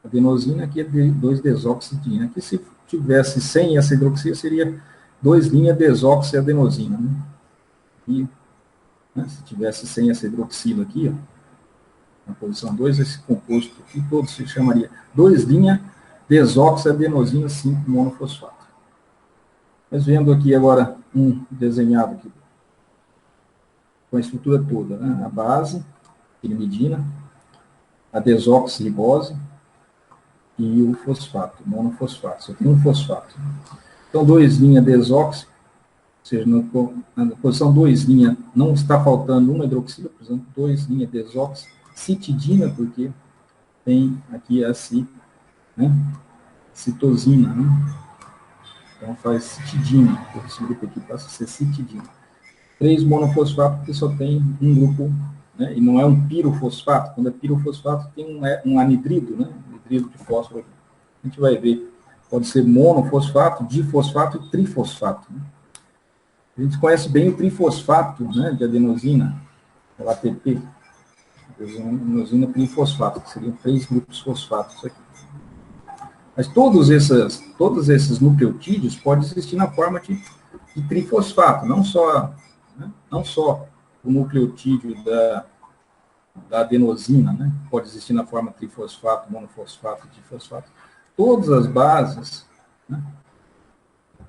Adenosina aqui é 2-desoxicitidina. Aqui, se tivesse sem essa hidroxila, seria 2-desoxiadenosina. Né? E se tivesse sem essa hidroxila aqui, ó, na posição 2, esse composto aqui todo se chamaria 2-desoxiadenosina 5 monofosfato. Mas vendo aqui agora um desenhado aqui, com a estrutura toda, né? A base, pirimidina, a desoxirribose e o fosfato, monofosfato. Só tem um fosfato. Então, 2-desoxi, ou seja, na posição 2' não está faltando uma hidroxila, por exemplo, 2-desoxicitidina, porque tem aqui a citosina, né? Então faz citidina, esse grupo aqui passa a ser citidina. 3 monofosfato, porque só tem um grupo, né? E não é um pirofosfato. Quando é pirofosfato, tem um anidrido, né? Anidrido de fósforo. A gente vai ver, pode ser monofosfato, difosfato e trifosfato. Né? A gente conhece bem o trifosfato, né, de adenosina, o ATP, adenosina trifosfato, que seriam 3 grupos fosfatos aqui. Mas todos esses nucleotídeos podem existir na forma de trifosfato, não só o nucleotídeo da adenosina, né, pode existir na forma trifosfato, monofosfato, difosfato. Todas as bases, né,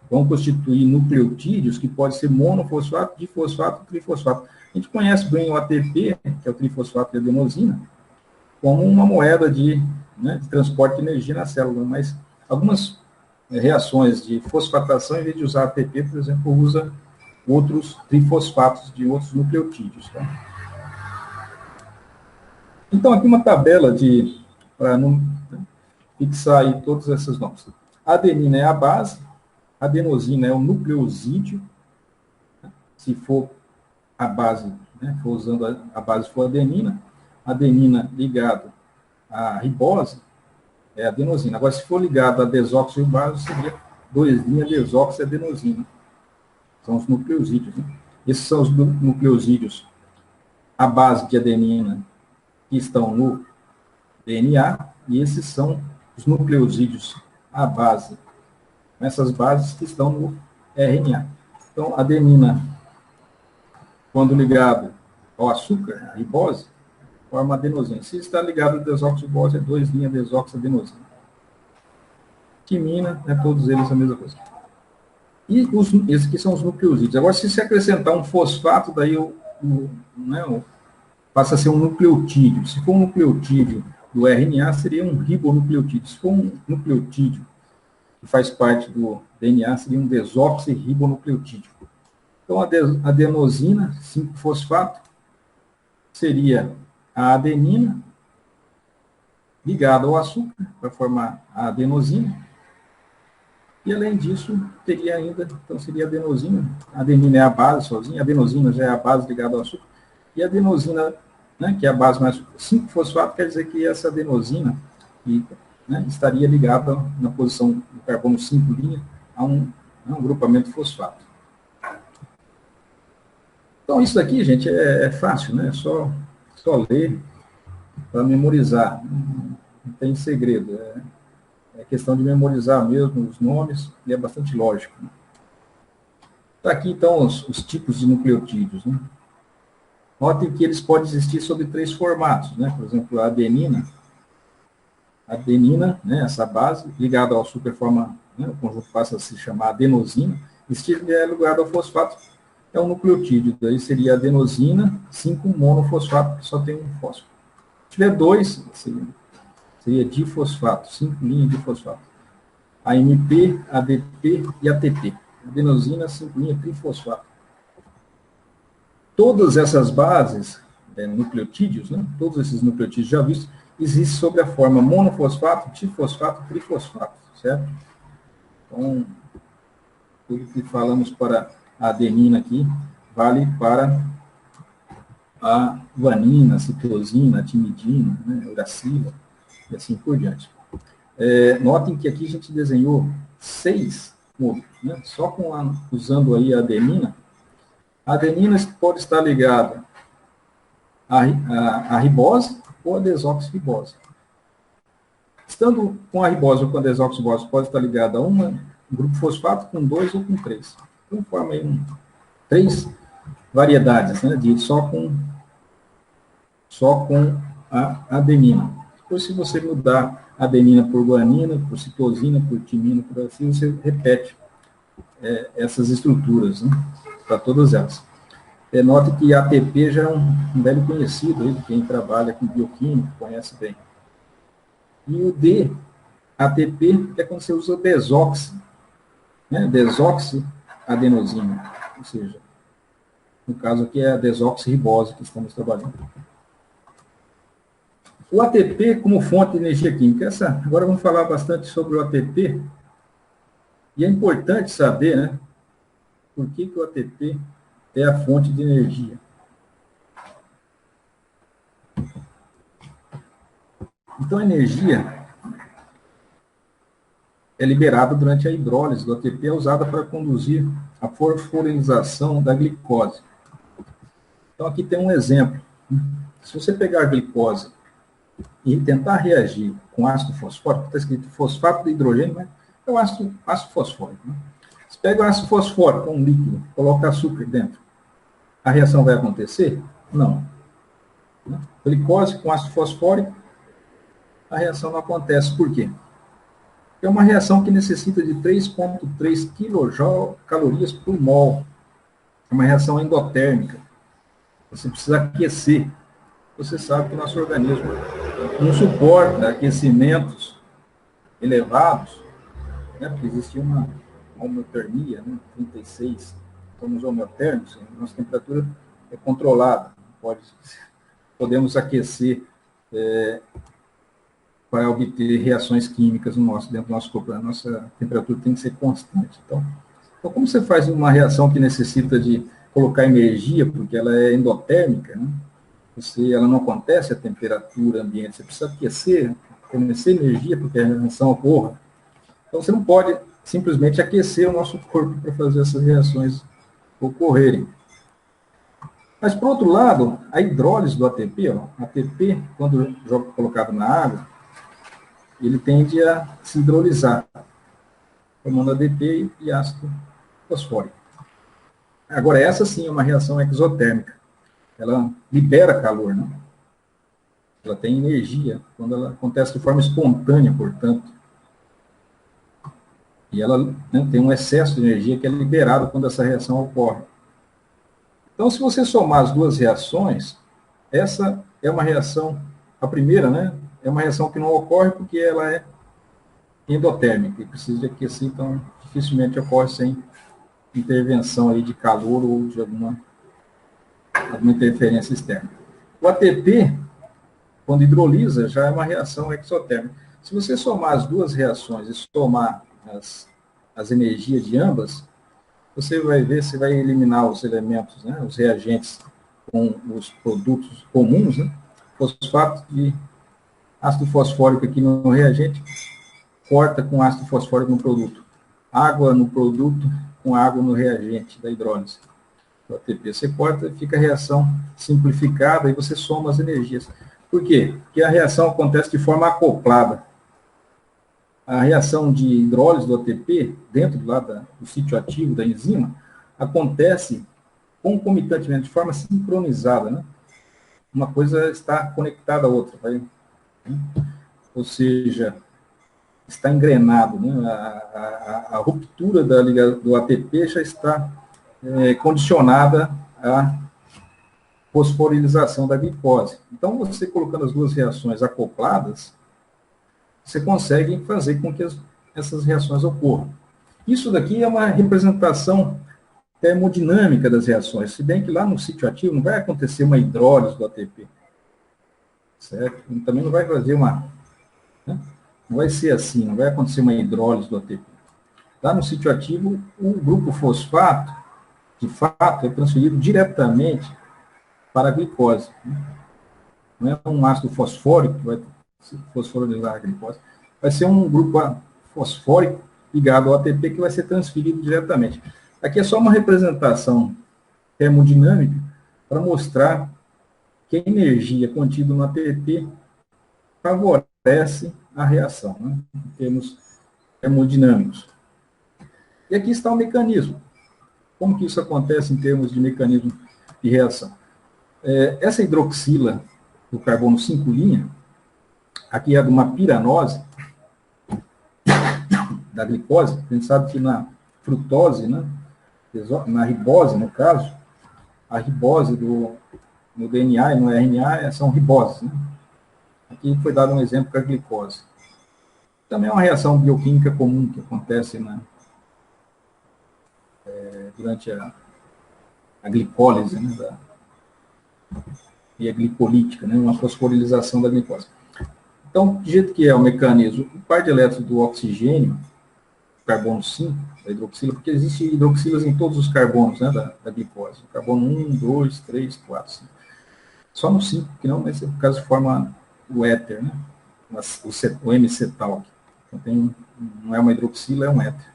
vão constituir nucleotídeos que podem ser monofosfato, difosfato, trifosfato. A gente conhece bem o ATP, que é o trifosfato de adenosina, como uma moeda de transporte de energia na célula, mas algumas reações de fosfatação, em vez de usar ATP, por exemplo, usa outros trifosfatos de outros nucleotídeos. Tá? Então, aqui uma tabela para fixar aí todas essas nomes. A adenina é a base, a adenosina é o nucleosídeo, se for a base, né, for usando a base for adenina ligado à ribose, é adenosina. Agora, se for ligado a desoxirribose, seria 2-desoxiadenosina. São os nucleosídeos. Né? Esses são os nucleosídeos, a base de adenina, que estão no DNA, e esses são os nucleosídeos, a base, essas bases que estão no RNA. Então, a adenina, quando ligado ao açúcar, a ribose, forma adenosina. Se está ligado à desoxirribose, é 2-desoxiadenosina. Timina, todos eles a mesma coisa. E esses aqui são os nucleosídeos. Agora, se acrescentar um fosfato, daí passa a ser um nucleotídeo. Se for um nucleotídeo do RNA, seria um ribonucleotídeo. Se for um nucleotídeo que faz parte do DNA, seria um desoxirribonucleotídeo. Então, a adenosina, 5-fosfato, seria a adenina ligada ao açúcar para formar a adenosina. E, além disso, teria ainda, então, seria a adenosina. A adenina é a base sozinha, a adenosina já é a base ligada ao açúcar. E a adenosina, né, que é a base mais 5-fosfato, quer dizer que essa adenosina né, estaria ligada na posição do carbono 5' a um grupamento fosfato. Então, isso daqui, gente, é fácil, né? É só ler para memorizar. Não tem segredo. É questão de memorizar mesmo os nomes e é bastante lógico. Tá aqui, então, os tipos de nucleotídeos, né? Notem que eles podem existir sob 3 formatos, né? Por exemplo, a adenina. A adenina, né, essa base, ligada ao açúcar, forma, né, o conjunto passa a se chamar adenosina. E se estiver ligado ao fosfato, é um nucleotídeo. Daí seria adenosina, 5-monofosfato, que só tem um fósforo. Se tiver 2, seria difosfato, 5' de fosfato. AMP, ADP e ATP. Adenosina, 5' trifosfato. Todas essas bases, nucleotídeos, né, todos esses nucleotídeos já vistos, existem sob a forma monofosfato, difosfato, trifosfato, certo? Então, tudo que falamos para a adenina aqui, vale para a guanina, a citosina, a timidina, né, a uracila, e assim por diante. Notem que aqui a gente desenhou 6 módulos, né, só usando aí a adenina. A adenina pode estar ligada à ribose ou à desoxirribose. Estando com a ribose ou com a desoxirribose, pode estar ligada a um grupo fosfato com 2 ou com 3. Então, forma aí 3 variedades, né, só com a adenina. Depois, se você mudar a adenina por guanina, por citosina, por timina, por assim, você repete essas estruturas, né, para todas elas. Note que a ATP já é um velho conhecido aí de quem trabalha com bioquímica, conhece bem. E o D-ATP é quando você usa desoxi, né, desoxiadenosina, ou seja, no caso aqui é a desoxirribose que estamos trabalhando. O ATP como fonte de energia química. Agora vamos falar bastante sobre o ATP. E é importante saber, né, por que o ATP é a fonte de energia. Então, a energia é liberada durante a hidrólise do ATP, é usada para conduzir a fosforilação da glicose. Então, aqui tem um exemplo. Se você pegar a glicose e tentar reagir com ácido fosfórico, está escrito fosfato de hidrogênio, mas é o ácido fosfórico. Né? Você pega o ácido fosfórico, um líquido, coloca açúcar dentro, a reação vai acontecer? Não. Glicose com ácido fosfórico, a reação não acontece. Por quê? É uma reação que necessita de 3,3 quilocalorias por mol. É uma reação endotérmica. Você precisa aquecer. Você sabe que o nosso organismo não suporta aquecimentos elevados, né, porque existe uma homeotermia, né, 36, somos homeotérmicos, nossa temperatura é controlada. Podemos aquecer para obter reações químicas dentro do nosso corpo. A nossa temperatura tem que ser constante. Então, como você faz uma reação que necessita de colocar energia, porque ela é endotérmica, né? Ela não acontece a temperatura ambiente, você precisa aquecer, fornecer energia para que a reação ocorra. Então, você não pode simplesmente aquecer o nosso corpo para fazer essas reações ocorrerem. Mas, por outro lado, a hidrólise do ATP, ATP, quando colocado na água, ele tende a se hidrolisar, formando ADP e ácido fosfórico. Agora, essa sim é uma reação exotérmica. Ela libera calor, né? Ela tem energia, quando ela acontece de forma espontânea, portanto. E ela, né, tem um excesso de energia que é liberado quando essa reação ocorre. Então, se você somar as duas reações, essa é uma reação, a primeira, né, é uma reação que não ocorre porque ela é endotérmica e precisa de aquecer, então dificilmente ocorre sem intervenção aí de calor ou de alguma interferência externa. O ATP, quando hidrolisa, já é uma reação exotérmica. Se você somar as duas reações e somar as energias de ambas, você vai ver, você vai eliminar os elementos, né, os reagentes com os produtos comuns, né, fosfato de ácido fosfórico aqui no reagente, corta com ácido fosfórico no produto. Água no produto com água no reagente da hidrólise. O ATP você corta, fica a reação simplificada e você soma as energias. Por quê? Porque a reação acontece de forma acoplada. A reação de hidrólise do ATP, dentro lá do sítio ativo da enzima, acontece concomitantemente, de forma sincronizada, né? Uma coisa está conectada à outra, né? Ou seja, está engrenado, né? A ruptura do ATP já está condicionada à fosforilização da glicose. Então, você colocando as duas reações acopladas, você consegue fazer com que essas reações ocorram. Isso daqui é uma representação termodinâmica das reações, se bem que lá no sítio ativo não vai acontecer uma hidrólise do ATP, certo? E também não vai fazer né? Não vai ser assim, não vai acontecer uma hidrólise do ATP. Lá no sítio ativo, o grupo fosfato, de fato, é transferido diretamente para a glicose. Não é um ácido fosfórico que vai fosforilizar a glicose, vai ser um grupo fosfórico ligado ao ATP que vai ser transferido diretamente. Aqui é só uma representação termodinâmica para mostrar que a energia contida no ATP favorece a reação, né, em termos termodinâmicos. E aqui está o mecanismo. Como que isso acontece em termos de mecanismo de reação? Essa hidroxila do carbono 5' aqui é de uma piranose da glicose. A gente sabe que na frutose, né, na ribose, no caso, a ribose no DNA e no RNA são riboses. Né? Aqui foi dado um exemplo para a glicose. Também é uma reação bioquímica comum que acontece durante a glicólise, né, e a glicolítica, né, uma fosforilização da glicose. Então, de jeito que é o mecanismo, o par de elétrons do oxigênio, carbono 5, da hidroxila, porque existem hidroxilas em todos os carbonos, né, da glicose. Carbono 1, 2, 3, 4, 5. Só no 5, que não, nesse caso forma o éter, né, o M-cetal. Então, não é uma hidroxila, é um éter.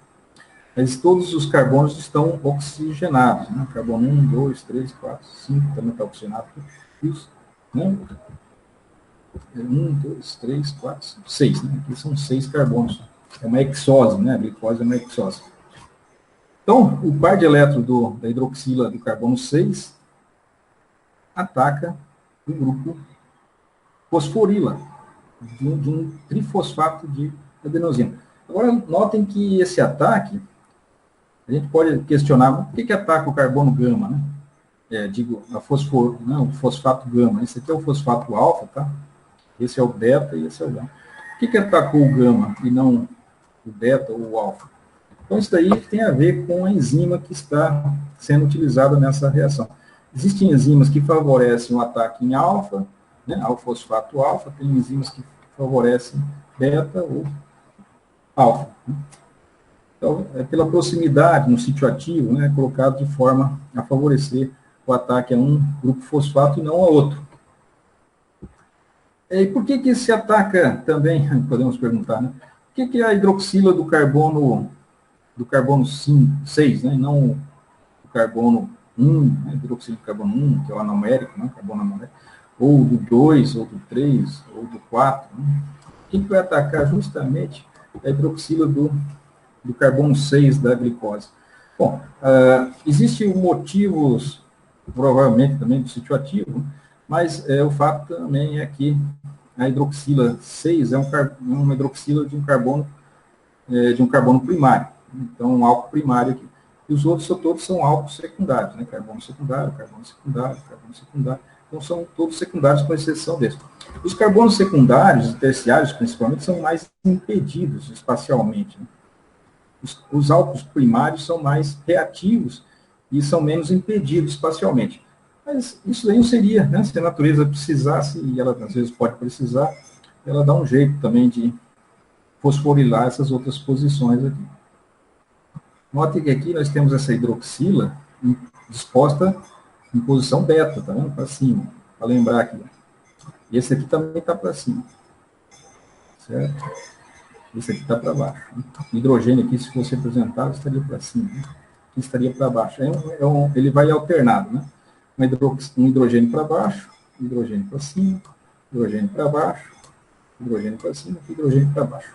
Mas todos os carbonos estão oxigenados, né, carbono 1, 2, 3, 4, 5, também está oxigenado. Isso, né? 1, 2, 3, 4, 5, 6, né? Aqui são 6 carbonos. É uma hexose, né? A glicose é uma hexose. Então, o par de elétrons da hidroxila do carbono 6 ataca o grupo fosforila, de um trifosfato de adenosina. Agora, notem que esse ataque, a gente pode questionar, por que ataca o carbono gama, né? O fosfato gama. Esse aqui é o fosfato alfa, tá? Esse é o beta e esse é o gama. Por que atacou o gama e não o beta ou o alfa? Então, isso daí tem a ver com a enzima que está sendo utilizada nessa reação. Existem enzimas que favorecem o ataque em alfa, né, ao fosfato alfa, tem enzimas que favorecem beta ou alfa. Né? Então, pela proximidade no sítio ativo, né, colocado de forma a favorecer o ataque a um grupo fosfato e não a outro. E por que se ataca também, podemos perguntar, né? Por que a hidroxila do carbono 6, né, e não o carbono 1, né, hidroxila do carbono 1, que é o anomérico, né, carbono anomérico, ou do 2, ou do 3, ou do 4, né? Por que vai atacar justamente a hidroxila do carbono 6 da glicose? Bom, existem motivos, provavelmente também do sítio ativo, mas o fato também é que a hidroxila 6 é uma hidroxila de um carbono primário. Então, um álcool primário aqui. E os outros todos são álcools secundários, né? Carbono secundário, carbono secundário, carbono secundário. Então, são todos secundários, com exceção desse. Os carbonos secundários, terciários principalmente, são mais impedidos espacialmente. Né? os álcools primários são mais reativos e são menos impedidos espacialmente. Mas isso aí não seria, né? Se a natureza precisasse, e ela às vezes pode precisar, ela dá um jeito também de fosforilar essas outras posições aqui. Note que aqui nós temos essa hidroxila disposta em posição beta, tá vendo? Para cima, para lembrar aqui. E esse aqui também está para cima. Certo? Esse aqui está para baixo. O hidrogênio aqui, se fosse representado, estaria para cima. Aqui estaria para baixo. Ele vai alternado, né? Um hidrogênio para baixo, hidrogênio para cima, hidrogênio para baixo, hidrogênio para cima, hidrogênio para baixo.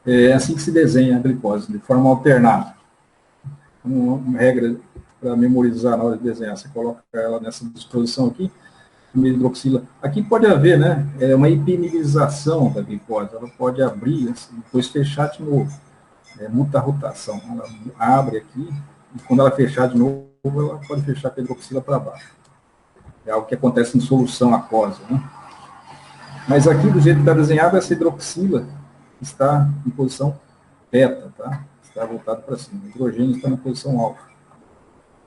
É assim que se desenha a glicose, de forma alternada. Uma regra para memorizar na hora de desenhar, você coloca ela nessa disposição aqui, hidroxila. Aqui pode haver, né, uma hipimerização da glicose, ela pode abrir, assim, depois fechar de novo. Muita rotação. Ela abre aqui, e quando ela fechar de novo, ela pode fechar com a hidroxila para baixo. É algo que acontece em solução aquosa, né? Mas aqui, do jeito que está desenhado, essa hidroxila está em posição beta, tá? Está voltado para cima. O hidrogênio está na posição alfa.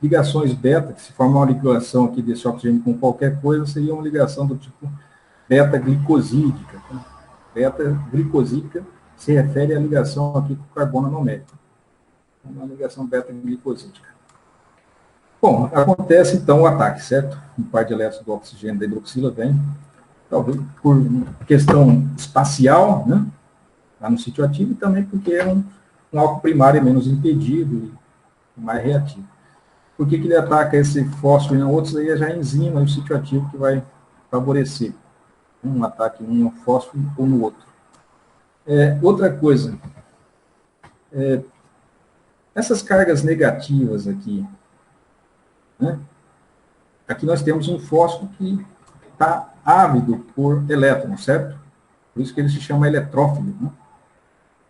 Ligações beta, que se formar uma ligação aqui desse oxigênio com qualquer coisa, seria uma ligação do tipo beta-glicosídica. Tá? Beta-glicosídica se refere à ligação aqui com o carbono anomérico. Uma ligação beta-glicosídica. Bom, acontece então o ataque, certo? Um par de elétrons do oxigênio da hidroxila vem, talvez por questão espacial, né? Lá no sítio ativo, e também porque é um álcool primário menos impedido e mais reativo. Por que ele ataca esse fósforo e não outros? Aí é já a enzima e o sítio ativo que vai favorecer um ataque em um fósforo ou no outro. Outra coisa, essas cargas negativas aqui, né? Aqui nós temos um fósforo que está ávido por elétrons, certo? Por isso que ele se chama eletrófilo, né?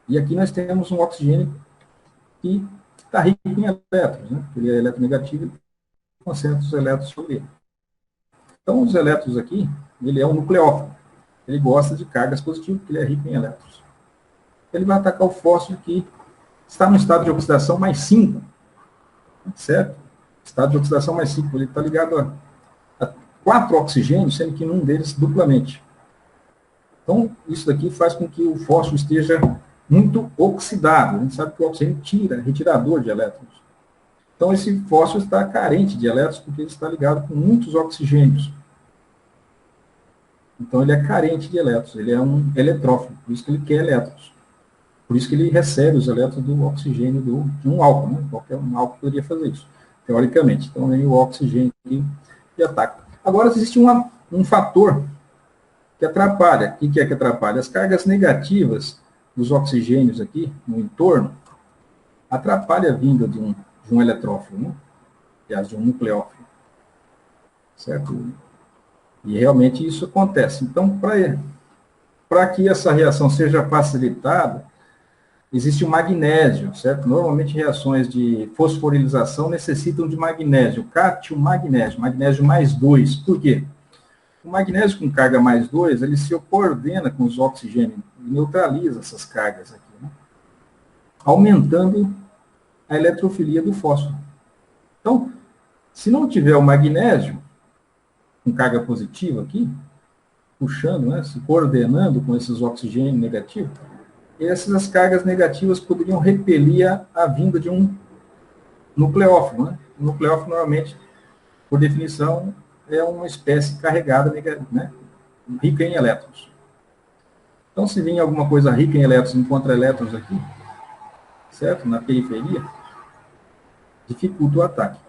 E aqui nós temos um oxigênio que está rico em elétrons, né? Ele é eletronegativo e concentra os elétrons sobre ele. Então, os elétrons aqui, ele é um nucleófilo. Ele gosta de cargas positivas, porque ele é rico em elétrons. Ele vai atacar o fósforo que está no estado de oxidação mais 5, certo? Estado de oxidação mais 5, ele está ligado a 4 oxigênios, sendo que num deles duplamente. Então, isso daqui faz com que o fósforo esteja muito oxidado. A gente sabe que o oxigênio é retirador de elétrons. Então, esse fósforo está carente de elétrons porque ele está ligado com muitos oxigênios. Então, ele é carente de elétrons. Ele é um eletrófilo, por isso que ele quer elétrons. Por isso que ele recebe os elétrons do oxigênio de um álcool, né? Qualquer um álcool poderia fazer isso, teoricamente. Então, vem o oxigênio aqui e ataca. Agora, existe um fator que atrapalha. O que é que atrapalha? As cargas negativas dos oxigênios aqui, no entorno, atrapalha a vinda de um eletrófilo, né? Aliás, de um nucleófilo. Certo? E realmente isso acontece. Então, para que essa reação seja facilitada, existe o magnésio, certo? Normalmente reações de fosforilização necessitam de magnésio, cátion magnésio, magnésio mais 2. Por quê? O magnésio com carga mais 2, ele se coordena com os oxigênios e neutraliza essas cargas aqui, né? Aumentando a eletrofilia do fósforo. Então, se não tiver o magnésio com carga positiva aqui, puxando, né, se coordenando com esses oxigênios negativos, essas cargas negativas poderiam repelir a vinda de um nucleófilo, né? O nucleófilo, normalmente, por definição, é uma espécie carregada, né, rica em elétrons. Então, se vir alguma coisa rica em elétrons, encontra elétrons aqui, certo? Na periferia, dificulta o ataque.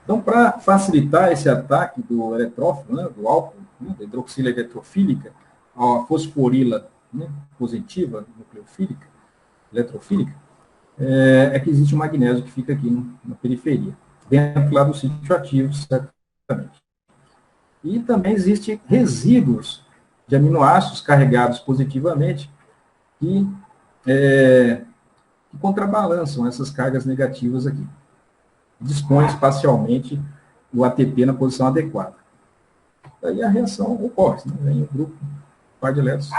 Então, para facilitar esse ataque do eletrófilo, né, do álcool, né, da hidroxila eletrofílica, a fosforila, né, positiva, nucleofílica, eletrofílica, é que existe o magnésio que fica aqui na periferia, dentro lá do sítio ativo, certamente. E também existem resíduos de aminoácidos carregados positivamente que contrabalançam essas cargas negativas aqui. Dispõe espacialmente o ATP na posição adequada. Daí a reação ocorre, né? Vem o grupo, par de elétrons,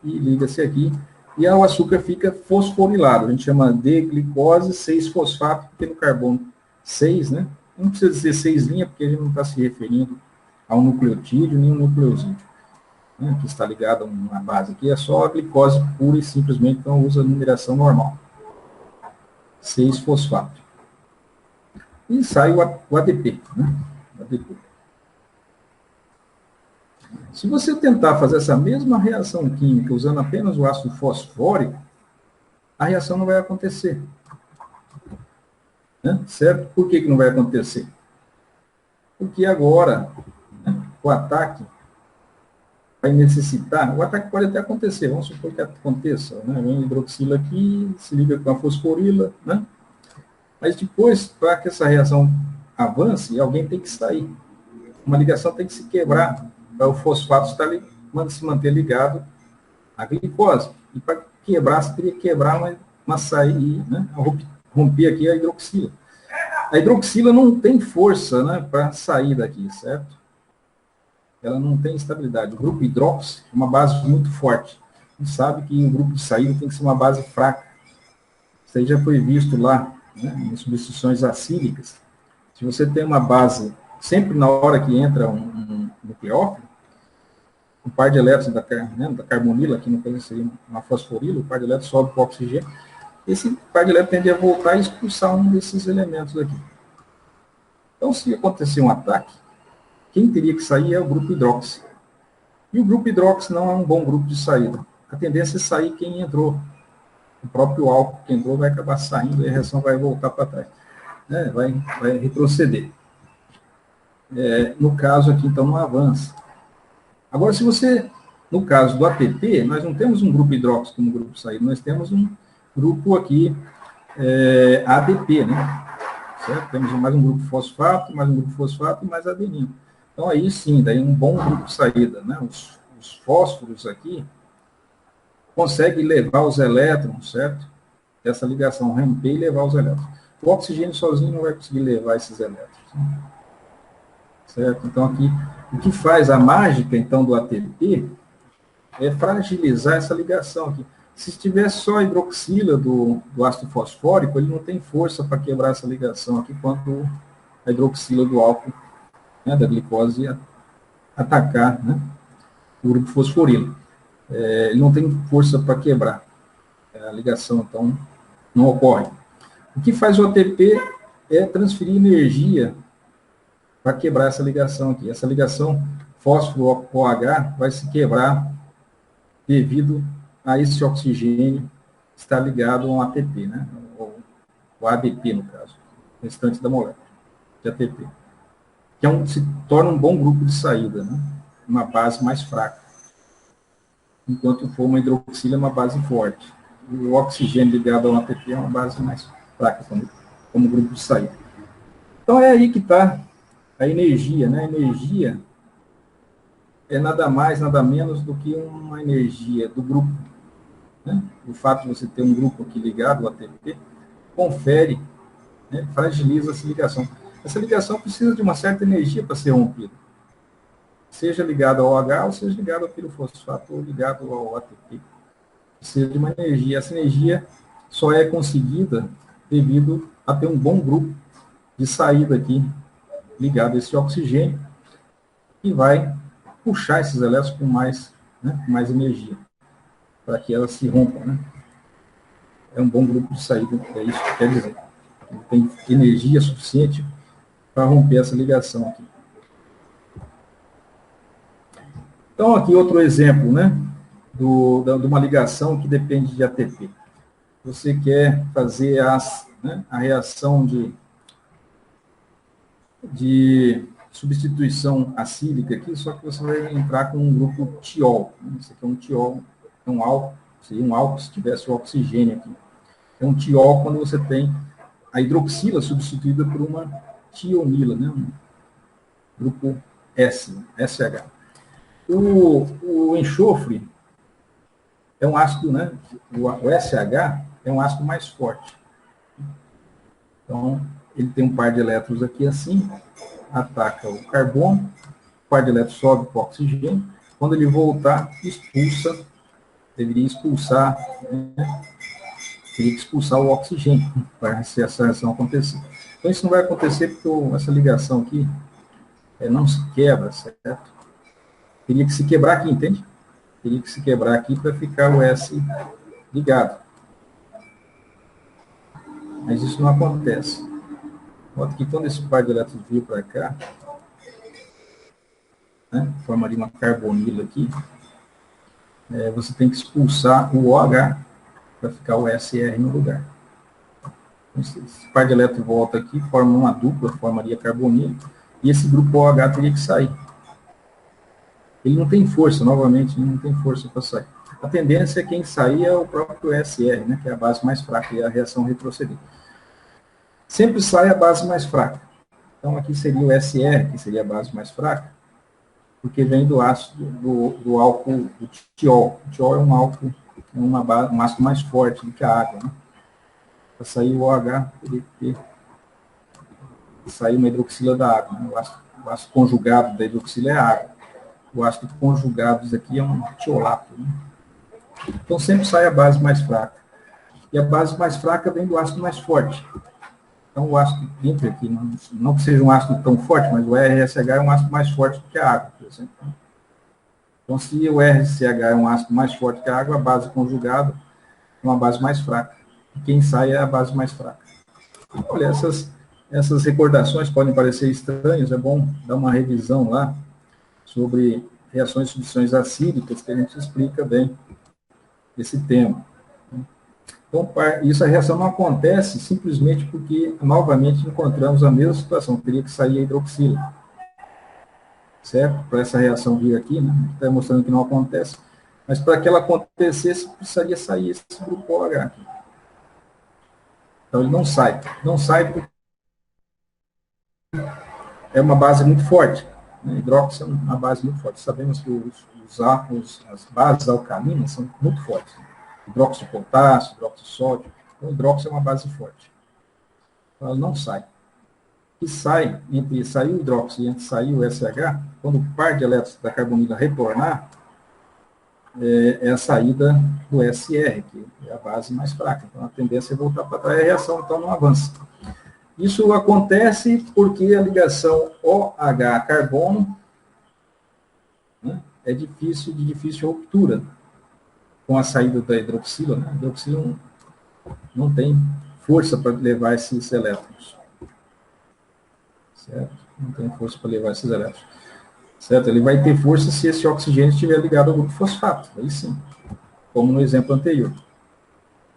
e liga-se aqui, e o açúcar fica fosforilado. A gente chama de glicose 6-fosfato, porque no carbono 6, né? Não precisa dizer 6 linhas, porque a gente não está se referindo a um nucleotídeo nem um nucleosídeo, né, que está ligado a uma base aqui, é só a glicose pura e simplesmente, então usa a numeração normal. 6-fosfato. E sai o ADP, né? ADP. Se você tentar fazer essa mesma reação química usando apenas o ácido fosfórico, a reação não vai acontecer. Né? Certo? Por que não vai acontecer? Porque agora, né, o ataque vai necessitar, o ataque pode até acontecer, vamos supor que aconteça, né? Vem hidroxila aqui, se liga com a fosforila, né? Mas depois, para que essa reação avance, alguém tem que sair. Uma ligação tem que se quebrar, para o fosfato se manter ligado à glicose. E para quebrar, você teria que quebrar uma sair, né? Romper aqui a hidroxila. A hidroxila não tem força, né, para sair daqui, certo? Ela não tem estabilidade. O grupo hidroxi é uma base muito forte. A gente sabe que o grupo de saída tem que ser uma base fraca. Isso aí já foi visto lá, né, em substituições acílicas. Se você tem uma base, sempre na hora que entra um nucleófilo, um par de elétrons da carbonila, aqui no caso seria uma fosforila, o par de elétrons sobe para o oxigênio, esse par de elétrons tende a voltar e expulsar um desses elementos aqui. Então, se acontecer um ataque, quem teria que sair é o grupo hidroxi. E o grupo hidroxi não é um bom grupo de saída. A tendência é sair quem entrou. O próprio álcool que entrou vai acabar saindo e a reação vai voltar para trás. Né? Vai retroceder. No caso aqui, então, não avança. Agora, se você, no caso do ATP, nós não temos um grupo hidroxi como grupo de saída, nós temos um grupo aqui, ADP, né? Certo? Temos mais um grupo fosfato, mais um grupo fosfato e mais adenina. Então, aí sim, daí um bom grupo de saída, né? Os fósforos aqui conseguem levar os elétrons, certo? Essa ligação romper e levar os elétrons. O oxigênio sozinho não vai conseguir levar esses elétrons. Né? Certo? Então, aqui, o que faz a mágica, então, do ATP é fragilizar essa ligação aqui. Se tiver só a hidroxila do ácido fosfórico, ele não tem força para quebrar essa ligação aqui, quanto a hidroxila do álcool, né, da glicose, atacar, né, o grupo fosforilo. Ele não tem força para quebrar. A ligação, então, não ocorre. O que faz o ATP é transferir energia para quebrar essa ligação aqui. Essa ligação fósforo-OH vai se quebrar devido a esse oxigênio estar ligado a um ATP, né? O ADP, no caso, restante da molécula de ATP. Que se torna um bom grupo de saída, né? Uma base mais fraca. Enquanto for uma hidroxila, é uma base forte. E o oxigênio ligado a um ATP é uma base mais fraca como grupo de saída. Então, é aí que está a energia, né? A energia é nada mais, nada menos do que uma energia do grupo. Né? O fato de você ter um grupo aqui ligado ao ATP confere, né, fragiliza essa ligação. Essa ligação precisa de uma certa energia para ser rompida. Seja ligado ao OH, ou seja ligado ao pirofosfato, ou ligado ao ATP. Precisa de uma energia. Essa energia só é conseguida devido a ter um bom grupo de saída aqui, ligado a esse oxigênio, e vai puxar esses elétrons com mais, né, com mais energia, para que elas se rompam. Né? É um bom grupo de saída, é isso que quer dizer. Ele tem energia suficiente para romper essa ligação aqui. Então, aqui outro exemplo, né, de uma ligação que depende de ATP. Você quer fazer a reação de substituição acílica aqui, só que você vai entrar com um grupo tiol. Esse aqui é um tiol, é um álcool, seria um álcool se tivesse o oxigênio aqui. É um tiol quando você tem a hidroxila substituída por uma tionila, né? Um grupo S, SH. O enxofre é um ácido, né? O SH é um ácido mais forte. Então, ele tem um par de elétrons aqui assim, ataca o carbono, o par de elétrons sobe para o oxigênio, quando ele voltar, expulsa deveria expulsar, né, teria que expulsar o oxigênio para essa reação acontecer. Então, isso não vai acontecer porque essa ligação aqui não se quebra, certo? Teria que se quebrar aqui, entende? Teria que se quebrar aqui para ficar o S ligado. Mas isso não acontece. Nota que quando esse par de elétrons vir para cá, né, formaria uma carbonila aqui, você tem que expulsar o OH para ficar o SR no lugar. Esse par de elétrons volta aqui, forma uma dupla, formaria carbonila, e esse grupo OH teria que sair. Ele não tem força, novamente, ele não tem força para sair. A tendência é quem sair é o próprio SR, né, que é a base mais fraca, e a reação retroceder. Sempre sai a base mais fraca. Então, aqui seria o SR, que seria a base mais fraca, porque vem do ácido, do álcool, do tiol. O tiol é um álcool, um ácido mais forte do que a água, né? Para sair o OH, teria que sair uma hidroxila da água, né? O ácido conjugado da hidroxila é a água. O ácido conjugado aqui é um tiolato, né? Então, sempre sai a base mais fraca. E a base mais fraca vem do ácido mais forte. Então, o ácido entre aqui, não que seja um ácido tão forte, mas o RSH é um ácido mais forte do que a água, por exemplo. Então, se o RCH é um ácido mais forte que a água, a base conjugada é uma base mais fraca. E quem sai é a base mais fraca. Olha, essas recordações podem parecer estranhas, é bom dar uma revisão lá sobre reações e substituições acídicas, que a gente explica bem esse tema. Então, a reação não acontece simplesmente porque, novamente, encontramos a mesma situação, teria que sair a hidroxila. Certo? Para essa reação vir aqui, né? Está mostrando que não acontece, mas para que ela acontecesse, precisaria sair esse grupo OH aqui. Então, ele não sai. Não sai porque é uma base muito forte. Né? Hidróxido é uma base muito forte. Sabemos que as bases alcalinas são muito fortes. Hidróxido de potássio, hidróxido de sódio. Então, o hidróxido é uma base forte. Então, ela não sai. Que sai, entre sair o hidróxido e entre sair o SH, quando o par de elétrons da carbonila retornar, é a saída do SR, que é a base mais fraca. Então, a tendência é voltar para trás e a reação, então, não avança. Isso acontece porque a ligação OH-carbono, né, é de difícil ruptura com a saída da hidroxila. Né? A hidroxila não tem força para levar esses elétrons. Certo? Não tem força para levar esses elétrons. Certo? Ele vai ter força se esse oxigênio estiver ligado ao grupo fosfato. Aí sim, como no exemplo anterior.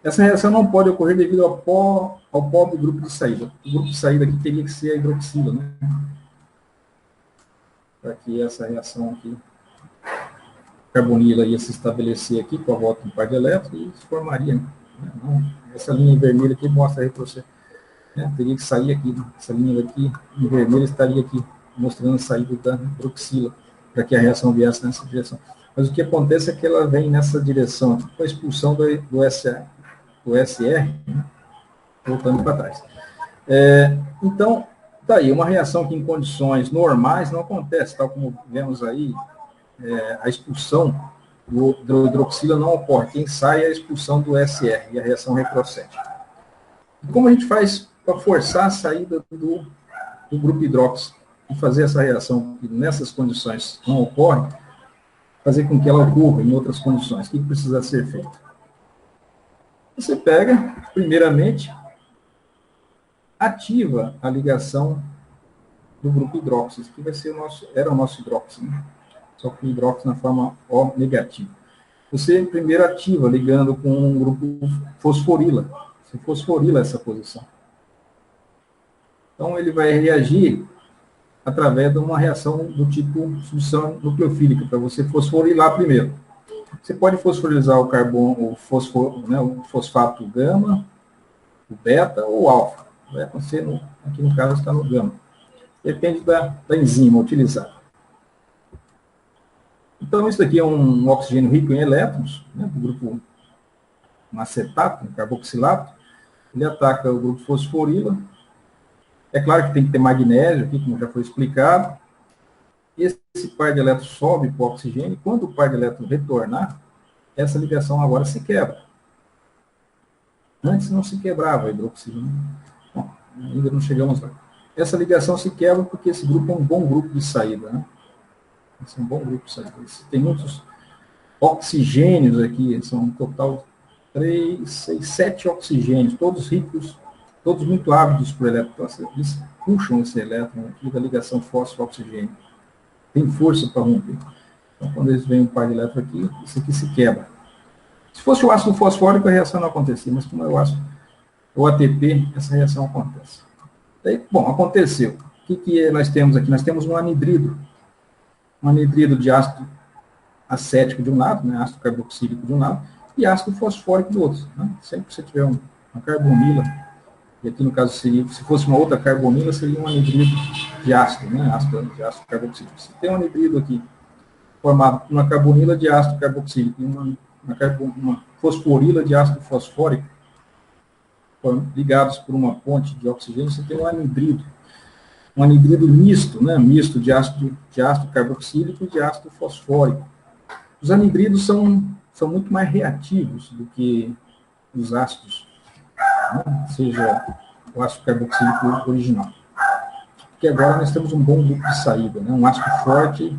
Essa reação não pode ocorrer devido ao pobre grupo de saída. O grupo de saída aqui teria que ser a hidroxila, né? Para que essa reação aqui, a carbonila ia se estabelecer aqui com a volta do par de elétrons e se formaria. Né? Não, essa linha vermelha aqui mostra a retrocessão. Né? Teria que sair aqui, essa linha aqui em vermelho estaria aqui, mostrando a saída da hidroxila, para que a reação viesse nessa direção. Mas o que acontece é que ela vem nessa direção, aqui, com a expulsão do SR, né? Voltando para trás. Então, está aí, uma reação que em condições normais não acontece, tal como vemos aí, a expulsão do hidroxila não ocorre. Quem sai é a expulsão do SR, e a reação retrocede. E como a gente faz para forçar a saída do grupo hidróxido e fazer essa reação que nessas condições não ocorre, fazer com que ela ocorra em outras condições? O que precisa ser feito? Você pega, primeiramente, ativa a ligação do grupo hidróxido, que vai ser era o nosso hidróxido, né? Só que o hidróxido na forma O negativa. Você primeiro ativa ligando com um grupo fosforila. Você fosforila essa posição. Então, ele vai reagir através de uma reação do tipo substituição nucleofílica, para você fosforilar primeiro. Você pode fosforilizar o carbono, o fosfato gama, o beta ou o alfa. Vai acontecer, aqui no caso, está no gama. Depende da enzima utilizada. Então, isso aqui é um oxigênio rico em elétrons, né, do grupo um acetato, um carboxilato. Ele ataca o grupo fosforila. É claro que tem que ter magnésio aqui, como já foi explicado. Esse par de elétrons sobe para o oxigênio. Quando o par de elétrons retornar, essa ligação agora se quebra. Antes não se quebrava a hidroxila. Bom, ainda não chegamos lá. Essa ligação se quebra porque esse grupo é um bom grupo de saída, né? Esse é um bom grupo de saída. Tem muitos oxigênios aqui, são um total 3, 6, 7 oxigênios, todos ricos, todos muito ávidos por elétron. Então, eles puxam esse elétron aqui da ligação fósforo-oxigênio. Tem força para romper. Então, quando eles veem um par de elétrons aqui, isso aqui se quebra. Se fosse o ácido fosfórico, a reação não acontecia, mas como é o ácido, o ATP, essa reação acontece. Daí, bom, aconteceu. O que nós temos aqui? Nós temos um anidrido de ácido acético de um lado, né, ácido carboxílico de um lado, e ácido fosfórico do outro. Né? Sempre que você tiver uma carbonila, e aqui no caso seria, se fosse uma outra carbonila, seria um anidrido de ácido, né, de ácido carboxílico. Se tem um anidrido aqui, formado por uma carbonila de ácido carboxílico e uma fosforila de ácido fosfórico, ligados por uma ponte de oxigênio, você tem um anidrido misto, né, misto de ácido carboxílico e de ácido fosfórico. Os anidridos são muito mais reativos do que os ácidos, né, seja o ácido carboxílico original. Porque agora nós temos um bom grupo de saída, né, um ácido forte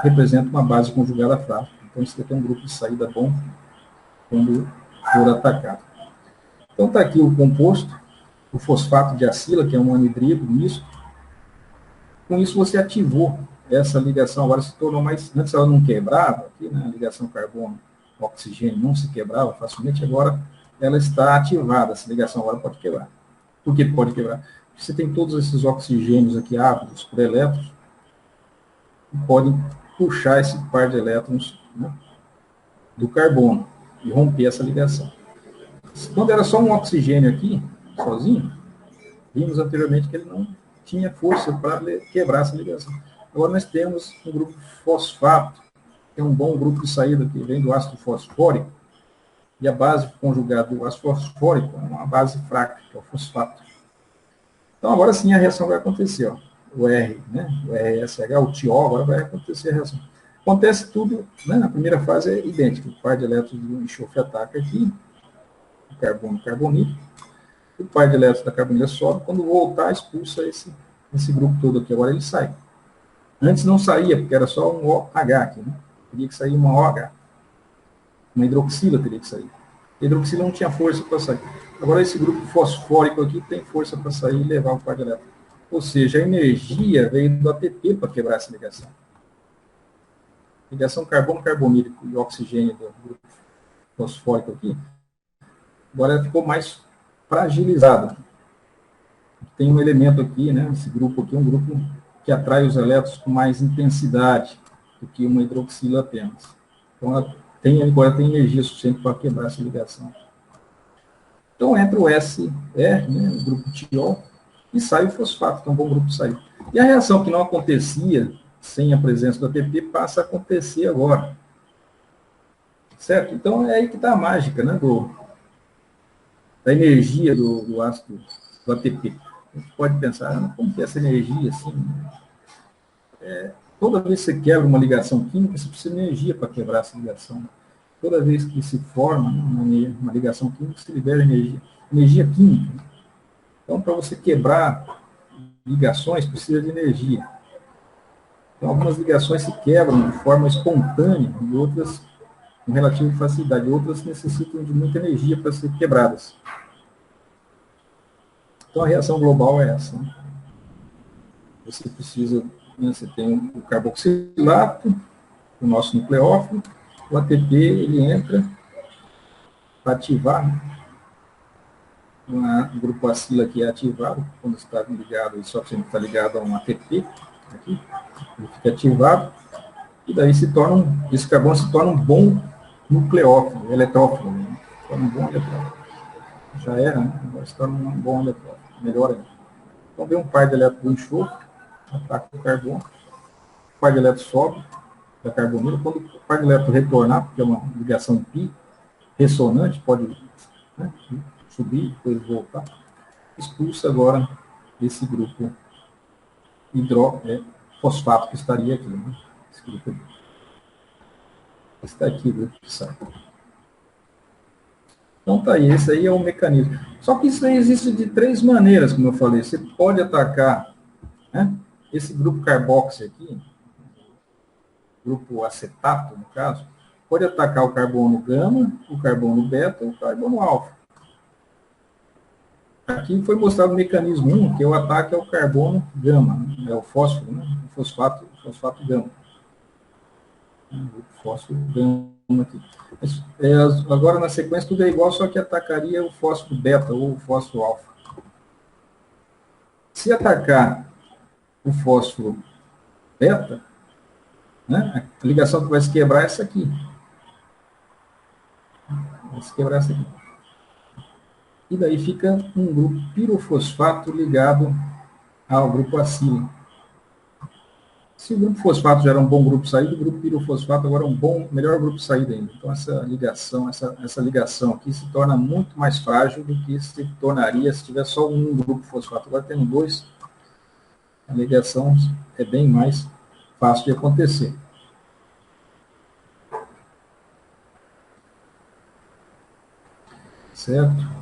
representa uma base conjugada frágil. Então, você tem um grupo de saída bom quando for atacado. Então, está aqui o composto, o fosfato de acila, que é um anidrido misto. Com isso, você ativou essa ligação, agora se tornou mais... Antes ela não quebrava, aqui, né, a ligação carbono-oxigênio não se quebrava facilmente, agora ela está ativada, essa ligação agora pode quebrar. Por que pode quebrar? Porque você tem todos esses oxigênios aqui ávidos por elétrons, que podem puxar esse par de elétrons, né, do carbono e romper essa ligação. Quando era só um oxigênio aqui, sozinho, vimos anteriormente que ele não tinha força para quebrar essa ligação. Agora nós temos um grupo fosfato, que é um bom grupo de saída, que vem do ácido fosfórico, e a base conjugada do ácido fosfórico é uma base fraca, que é o fosfato. Então agora sim a reação vai acontecer, ó. O R, né, o RSH, o TO, agora vai acontecer a reação. Acontece tudo, né, na primeira fase é idêntico, o par de elétrons do enxofre ataca aqui, o carbono carbonilo, o par de elétrons da carbonila sobe, quando voltar expulsa esse grupo todo aqui, agora ele sai. Antes não saía, porque era só um OH aqui, né? Teria que sair uma OH. Uma hidroxila teria que sair. A hidroxila não tinha força para sair. Agora esse grupo fosfórico aqui tem força para sair e levar o par de elétrons. Ou seja, a energia veio do ATP para quebrar essa ligação. Ligação carbono-carbonílico e oxigênio do grupo fosfórico aqui, agora ela ficou mais fragilizada. Tem um elemento aqui, né, esse grupo aqui é um grupo que atrai os elétrons com mais intensidade do que uma hidroxila apenas. Então, agora tem energia suficiente para quebrar essa ligação. Então, entra o SR, né, o grupo tiol, e sai o fosfato, que é um bom grupo de saída. E a reação que não acontecia sem a presença do ATP passa a acontecer agora. Certo? Então, é aí que está a mágica, né, da energia do ácido do ATP. A gente pode pensar, como que é essa energia assim? Toda vez que você quebra uma ligação química, você precisa de energia para quebrar essa ligação. Toda vez que se forma, né, uma ligação química, se libera energia química. Então, para você quebrar ligações, precisa de energia. Então, algumas ligações se quebram de forma espontânea e outras com relativa facilidade. Outras necessitam de muita energia para ser quebradas. Então, a reação global é essa. Né? Você precisa, né, você tem o carboxilato, o nosso nucleófilo, o ATP, ele entra para ativar, né? O grupo acila aqui é ativado, quando está ligado, ele só está ligado a um ATP, aqui, ele fica ativado, e daí esse carbono se torna um bom nucleófilo, eletrófilo, né? Se torna um bom eletrófilo. Já era, né? Agora se torna um bom eletrófilo, melhor ainda. Então vem um par de elétrons do enxofre, ataca o carbono, o par de elétrons sobe da carbonila, quando o par de elétrons retornar, porque é uma ligação pi, ressonante, pode, né, subir, depois voltar, expulsa agora esse grupo fosfato que estaria aqui, né? Esse grupo aqui. Está aqui o grupo que sai. Então tá aí, esse aí é o mecanismo. Só que isso aí existe de 3 maneiras, como eu falei. Você pode atacar, né, esse grupo carboxy aqui, grupo acetato, no caso, pode atacar o carbono gama, o carbono beta e o carbono alfa. Aqui foi mostrado o mecanismo 1, que é o ataque ao carbono gama, né, é o fósforo, né, o fosfato gama. O fósforo gama aqui. Mas, agora, na sequência, tudo é igual, só que atacaria o fósforo beta ou o fósforo alfa. Se atacar o fósforo beta, né, a ligação que vai se quebrar é essa aqui. Vai se quebrar essa aqui. E daí fica um grupo pirofosfato ligado ao grupo acila. Se o grupo fosfato já era um bom grupo saída, o grupo pirofosfato agora é um melhor grupo saída ainda. Então, essa ligação aqui se torna muito mais frágil do que se tornaria se tiver só um grupo fosfato. Agora, tendo 2, a ligação é bem mais fácil de acontecer. Certo?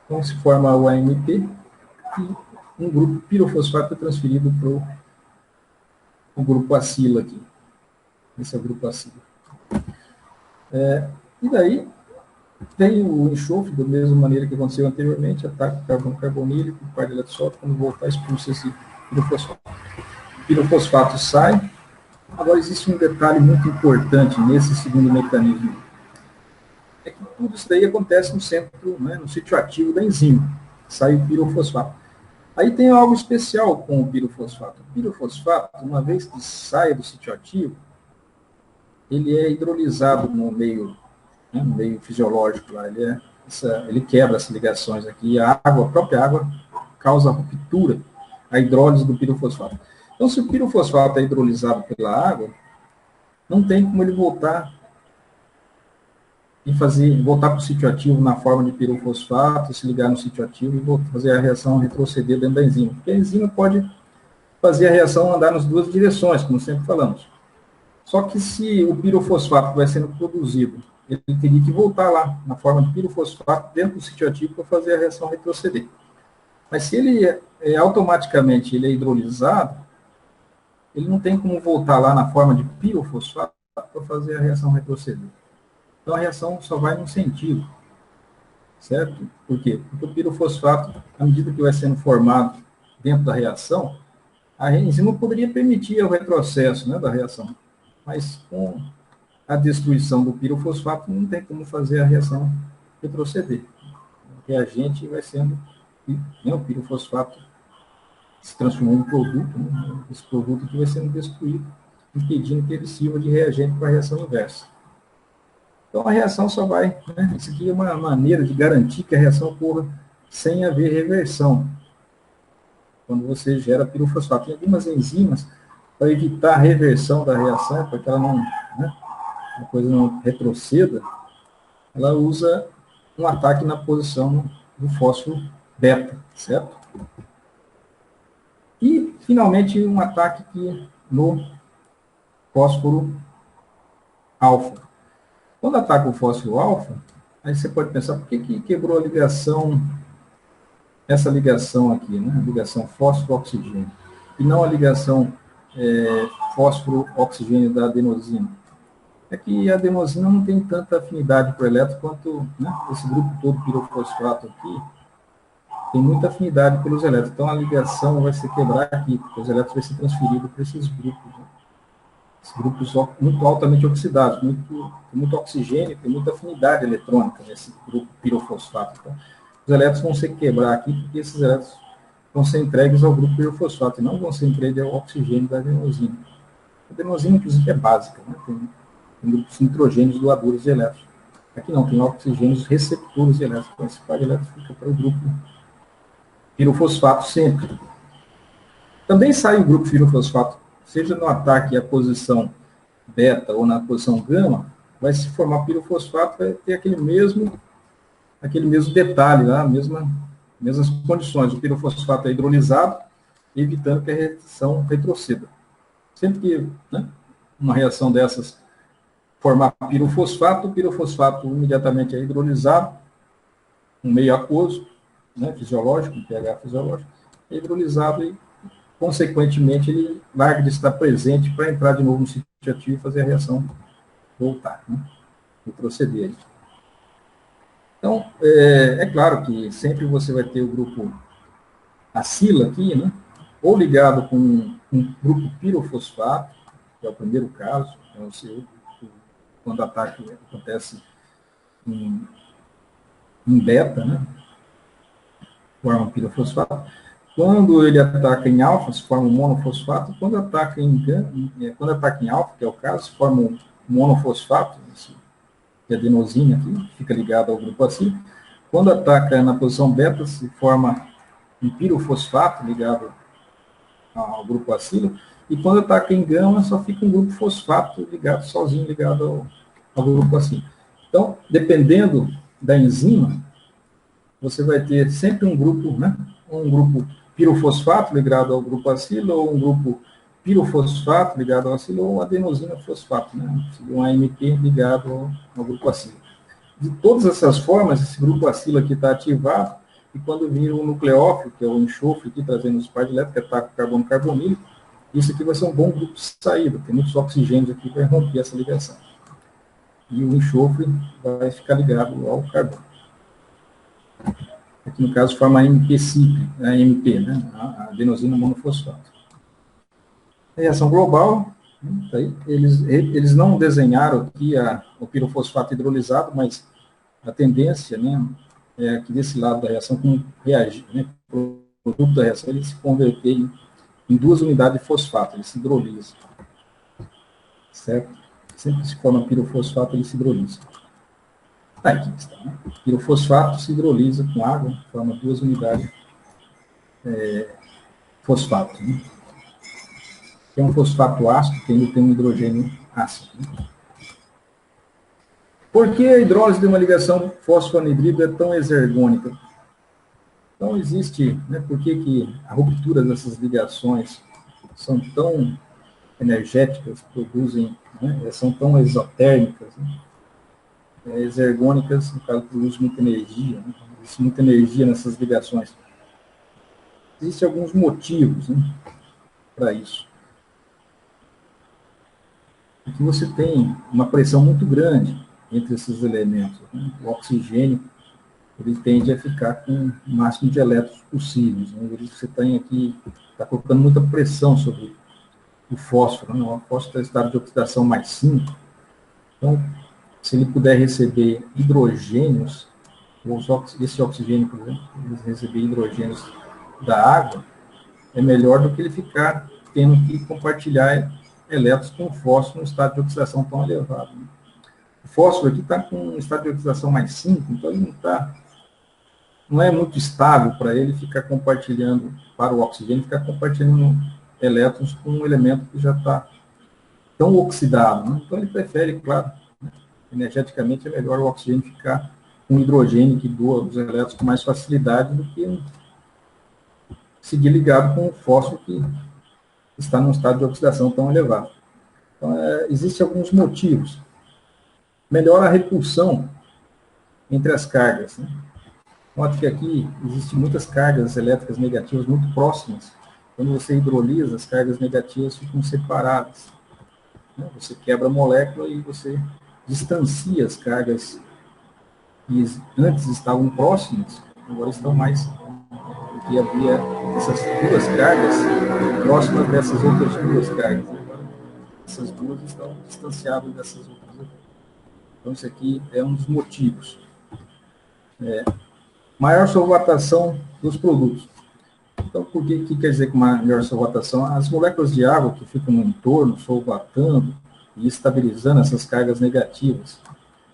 Então, se forma o AMP e um grupo pirofosfato é transferido para o grupo acila aqui. Esse é o grupo acila. E daí, tem o enxofre, da mesma maneira que aconteceu anteriormente, ataca o carbono carbonílico, o par de eletrossólido, quando voltar, expulsa esse pirofosfato. O pirofosfato sai. Agora, existe um detalhe muito importante nesse segundo mecanismo. É que tudo isso daí acontece no centro, né, no sítio ativo da enzima. Sai o pirofosfato. Aí tem algo especial com o pirofosfato. O pirofosfato, uma vez que sai do sítio ativo, ele é hidrolisado no meio, né, no meio fisiológico lá. Ele quebra as ligações aqui. A própria água, causa ruptura, a hidrólise do pirofosfato. Então, se o pirofosfato é hidrolisado pela água, não tem como ele voltar para o sítio ativo na forma de pirofosfato, se ligar no sítio ativo e fazer a reação retroceder dentro da enzima. Porque a enzima pode fazer a reação andar nas 2 direções, como sempre falamos. Só que se o pirofosfato vai sendo produzido, ele teria que voltar lá, na forma de pirofosfato, dentro do sítio ativo, para fazer a reação retroceder. Mas se ele automaticamente ele é hidrolisado, ele não tem como voltar lá na forma de pirofosfato para fazer a reação retroceder. Então, a reação só vai num sentido, certo? Por quê? Porque o pirofosfato, à medida que vai sendo formado dentro da reação, a enzima poderia permitir o retrocesso, né, da reação. Mas, com a destruição do pirofosfato, não tem como fazer a reação retroceder. O reagente vai sendo, né, o pirofosfato se transformou em um produto, né, esse produto que vai sendo destruído, impedindo que ele sirva de reagente para a reação inversa. Então, a reação só vai, né, isso aqui é uma maneira de garantir que a reação ocorra sem haver reversão. Quando você gera pirofosfato. Tem algumas enzimas para evitar a reversão da reação, para que ela não, né, a coisa não retroceda, ela usa um ataque na posição do fósforo beta, certo? E, finalmente, um ataque aqui no fósforo alfa. Quando ataca o fósforo alfa, aí você pode pensar, por que quebrou a ligação, essa ligação aqui, né? A ligação fósforo-oxigênio, e não a ligação fósforo-oxigênio da adenosina? É que a adenosina não tem tanta afinidade para o elétron quanto, né, esse grupo todo pirofosfato aqui tem muita afinidade pelos elétrons. Então, a ligação vai se quebrar aqui, porque os elétrons vão ser transferidos para esses grupos, né? Esses grupos muito altamente oxidados, muito oxigênio, tem muita afinidade eletrônica nesse grupo pirofosfato. Então, os elétrons vão se quebrar aqui, porque esses elétrons vão ser entregues ao grupo pirofosfato, e não vão ser entregues ao oxigênio da adenosina. A adenosina, inclusive, é básica, né? Tem grupos nitrogênios doadores de elétrons. Aqui não, tem oxigênios receptores de elétrons. Então, esse par de elétrons fica para o grupo pirofosfato sempre. Também sai o grupo pirofosfato, seja no ataque à posição beta ou na posição gama, vai se formar pirofosfato, vai ter aquele mesmo detalhe lá, mesmas condições. O pirofosfato é hidrolisado, evitando que a reação retroceda. Sempre que, né, uma reação dessas formar pirofosfato. O pirofosfato imediatamente é hidrolisado, um meio aquoso, né, fisiológico, um pH fisiológico, é hidrolisado e, consequentemente, ele larga de estar presente para entrar de novo no sítio ativo e fazer a reação voltar, né, e proceder. Então, é claro que sempre você vai ter o grupo acila aqui, né, ou ligado com um grupo pirofosfato, que é o primeiro caso, quando o ataque acontece em beta, né, forma um pirofosfato. Quando ele ataca em alfa, se forma um monofosfato. Quando ataca em alfa, que é o caso, se forma um monofosfato, esse adenosina aqui, fica ligado ao grupo acilo. Quando ataca na posição beta, se forma um pirofosfato ligado ao grupo acilo. E quando ataca em gama, só fica um grupo fosfato ligado, sozinho ligado ao grupo acilo. Então, dependendo da enzima, você vai ter sempre um grupo, né? Um grupo pirofosfato ligado ao grupo acilo, ou um grupo pirofosfato ligado ao acilo, ou adenosina fosfato, né? Um AMP ligado ao grupo acilo. De todas essas formas, esse grupo acilo aqui está ativado, e quando vir o nucleófilo, que é o enxofre aqui, trazendo os par de elétrons, que ataca o carbono carbonílico, isso aqui vai ser um bom grupo de saída, tem muitos oxigênios aqui para romper essa ligação. E o enxofre vai ficar ligado ao carbono. Aqui no caso forma AMP cíclica, a AMP, né? A adenosina monofosfato. A reação global, tá aí, eles não desenharam aqui o pirofosfato hidrolisado, mas a tendência, né, é que desse lado da reação, como reagir, né, o produto da reação, ele se converter em 2 unidades de fosfato, ele se hidrolisa. Certo? Sempre que se forma pirofosfato, ele se hidrolisa. Aqui está, né? Pirofosfato se hidrolisa com água, forma 2 unidades fosfato. Né? É um fosfato ácido, que ainda tem um hidrogênio ácido. Né? Por que a hidrólise de uma ligação fosfo-anidrido é tão exergônica? Então, existe, né, por que a ruptura dessas ligações são tão energéticas, produzem, né, são tão exotérmicas, né? Exergônicas, no caso, produzem muita energia, né? Existe muita energia nessas ligações. Existem alguns motivos, né, para isso. Aqui você tem uma pressão muito grande entre esses elementos. Né? O oxigênio, ele tende a ficar com o máximo de elétrons possíveis. Né? Você tem aqui, está colocando muita pressão sobre o fósforo. Né? O fósforo está em estado de oxidação mais 5. Então, se ele puder receber hidrogênios, esse oxigênio, por exemplo, receber hidrogênios da água, é melhor do que ele ficar tendo que compartilhar elétrons com fósforo no estado de oxidação tão elevado. Né? O fósforo aqui está com um estado de oxidação mais 5, então ele não é muito estável para ele ficar compartilhando, para o oxigênio, ficar compartilhando elétrons com um elemento que já está tão oxidado. Né? Então ele prefere, claro, né? Energeticamente é melhor o oxigênio ficar com hidrogênio que doa os elétrons com mais facilidade do que seguir ligado com o fósforo que está num estado de oxidação tão elevado. Então, existem alguns motivos. Melhora a repulsão entre as cargas. Né? Note que aqui existem muitas cargas elétricas negativas muito próximas. Quando você hidrolisa, as cargas negativas ficam separadas. Né? Você quebra a molécula e você distancia as cargas que antes estavam próximas, agora estão mais, porque havia essas 2 cargas próximas dessas outras 2 cargas. Essas 2 estão distanciadas dessas outras. Então, isso aqui é um dos motivos. Maior solvatação dos produtos. Então, por que quer dizer que maior solvatação? As moléculas de água que ficam no entorno, solvatando e estabilizando essas cargas negativas.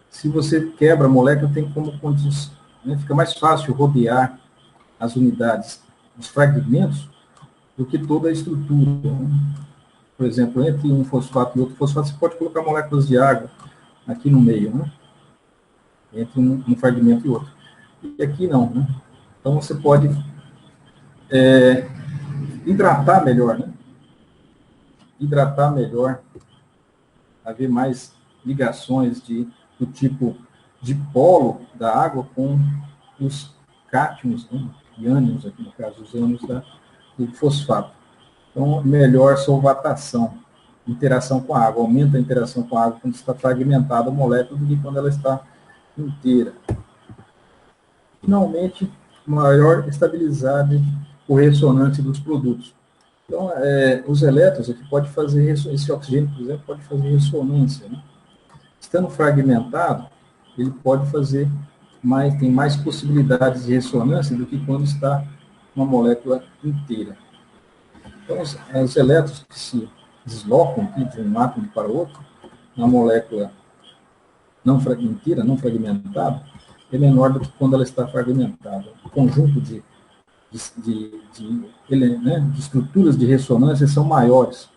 Se você quebra a molécula, tem como condição, né, fica mais fácil rodear as unidades, os fragmentos, do que toda a estrutura. Né? Por exemplo, entre um fosfato e outro fosfato, você pode colocar moléculas de água aqui no meio, né? Entre um fragmento e outro. E aqui não. Né? Então, você pode hidratar melhor, né? Hidratar melhor, haver mais ligações do tipo dipolo da água com os cátions, né, e ânions, aqui no caso, os ânions do fosfato. Então, melhor solvatação, interação com a água, aumenta a interação com a água quando está fragmentada a molécula do que quando ela está inteira. Finalmente, maior estabilidade por ressonância dos produtos. Então, os elétrons aqui pode fazer, esse oxigênio, por exemplo, pode fazer ressonância, né? Estando fragmentado, ele pode fazer tem mais possibilidades de ressonância do que quando está uma molécula inteira. Então, os elétrons que se deslocam aqui de um átomo para outro, na molécula inteira, não fragmentada, é menor do que quando ela está fragmentada. O conjunto de estruturas de ressonância são maiores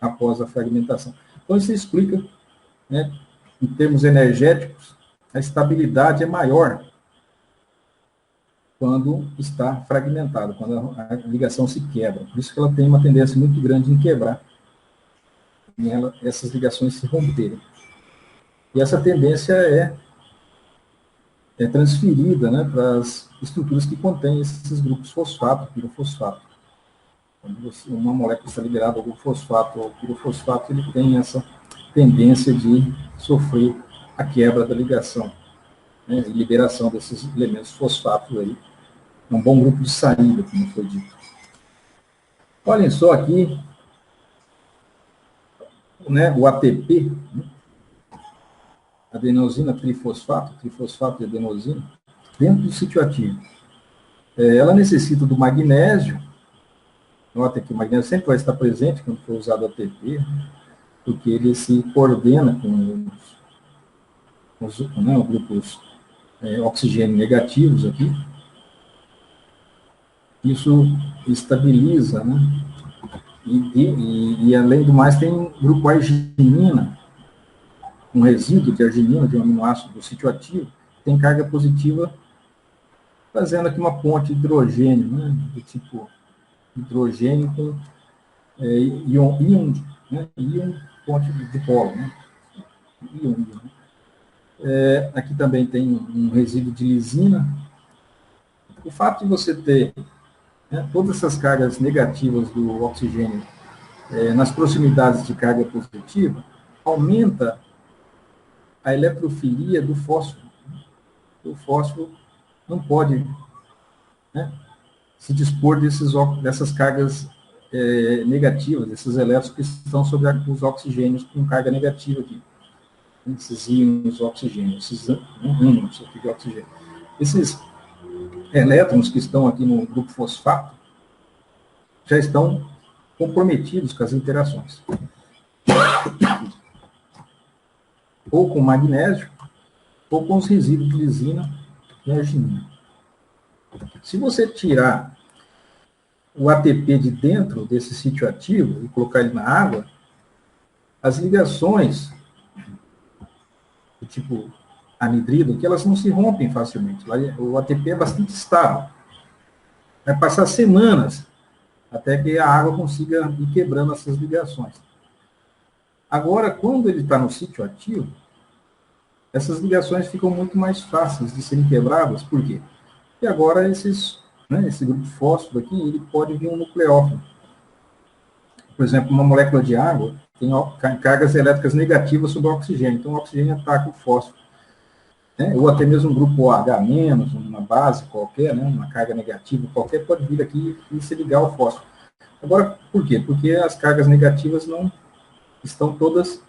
após a fragmentação. Então, isso explica, né, em termos energéticos, a estabilidade é maior quando está fragmentada, quando a ligação se quebra. Por isso que ela tem uma tendência muito grande em quebrar, essas ligações se romperem. E essa tendência é transferida, né, para as estruturas que contêm esses grupos fosfato, pirofosfato. Quando uma molécula está liberada ao grupo fosfato ou pirofosfato, ele tem essa tendência de sofrer a quebra da ligação, né, e liberação desses elementos fosfatos aí. É um bom grupo de saída, como foi dito. Olhem só aqui, né, o ATP, né, adenosina trifosfato e adenosina, dentro do sítio ativo. Ela necessita do magnésio. Nota que o magnésio sempre vai estar presente quando for usado o ATP, porque ele se coordena com os grupos oxigênio negativos aqui. Isso estabiliza, né? E além do mais, tem um grupo arginina, um resíduo de arginina, de um aminoácido do sítio ativo, tem carga positiva, fazendo aqui uma ponte de hidrogênio, né? Do tipo hidrogênio com íon, né? Íon, ponte de dipolo, né? Íon, né? Aqui também tem um resíduo de lisina. O fato de você ter, né, todas essas cargas negativas do oxigênio nas proximidades de carga positiva, aumenta a eletrofilia do fósforo. O fósforo não pode, né, se dispor dessas cargas negativas, desses elétrons que estão sobre os oxigênios com carga negativa aqui. Esses íons oxigênio, esses íons aqui de oxigênio. Esses elétrons que estão aqui no grupo fosfato já estão comprometidos com as interações. Ou com magnésio, ou com os resíduos de lisina e arginina. Se você tirar o ATP de dentro desse sítio ativo e colocar ele na água, as ligações do tipo anidrido, que elas não se rompem facilmente. O ATP é bastante estável. Vai passar semanas até que a água consiga ir quebrando essas ligações. Agora, quando ele está no sítio ativo, essas ligações ficam muito mais fáceis de serem quebradas. Por quê? Porque agora esse grupo fósforo aqui, ele pode vir um nucleófilo. Por exemplo, uma molécula de água tem cargas elétricas negativas sobre o oxigênio. Então, o oxigênio ataca o fósforo. Né? Ou até mesmo um grupo OH-, uma base qualquer, né? Uma carga negativa qualquer, pode vir aqui e se ligar ao fósforo. Agora, por quê? Porque as cargas negativas não estão todas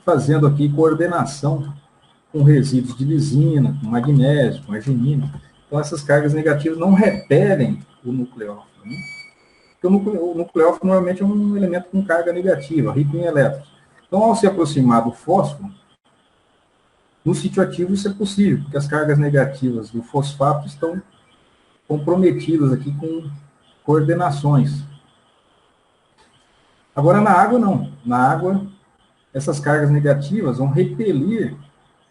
fazendo aqui coordenação com resíduos de lisina, com magnésio, com arginina. Então, essas cargas negativas não repelem o nucleófilo. Né? Porque o nucleófilo normalmente é um elemento com carga negativa, rico em elétrons. Então, ao se aproximar do fósforo, no sítio ativo isso é possível, porque as cargas negativas do fosfato estão comprometidas aqui com coordenações. Agora, na água, não. Na água, essas cargas negativas vão repelir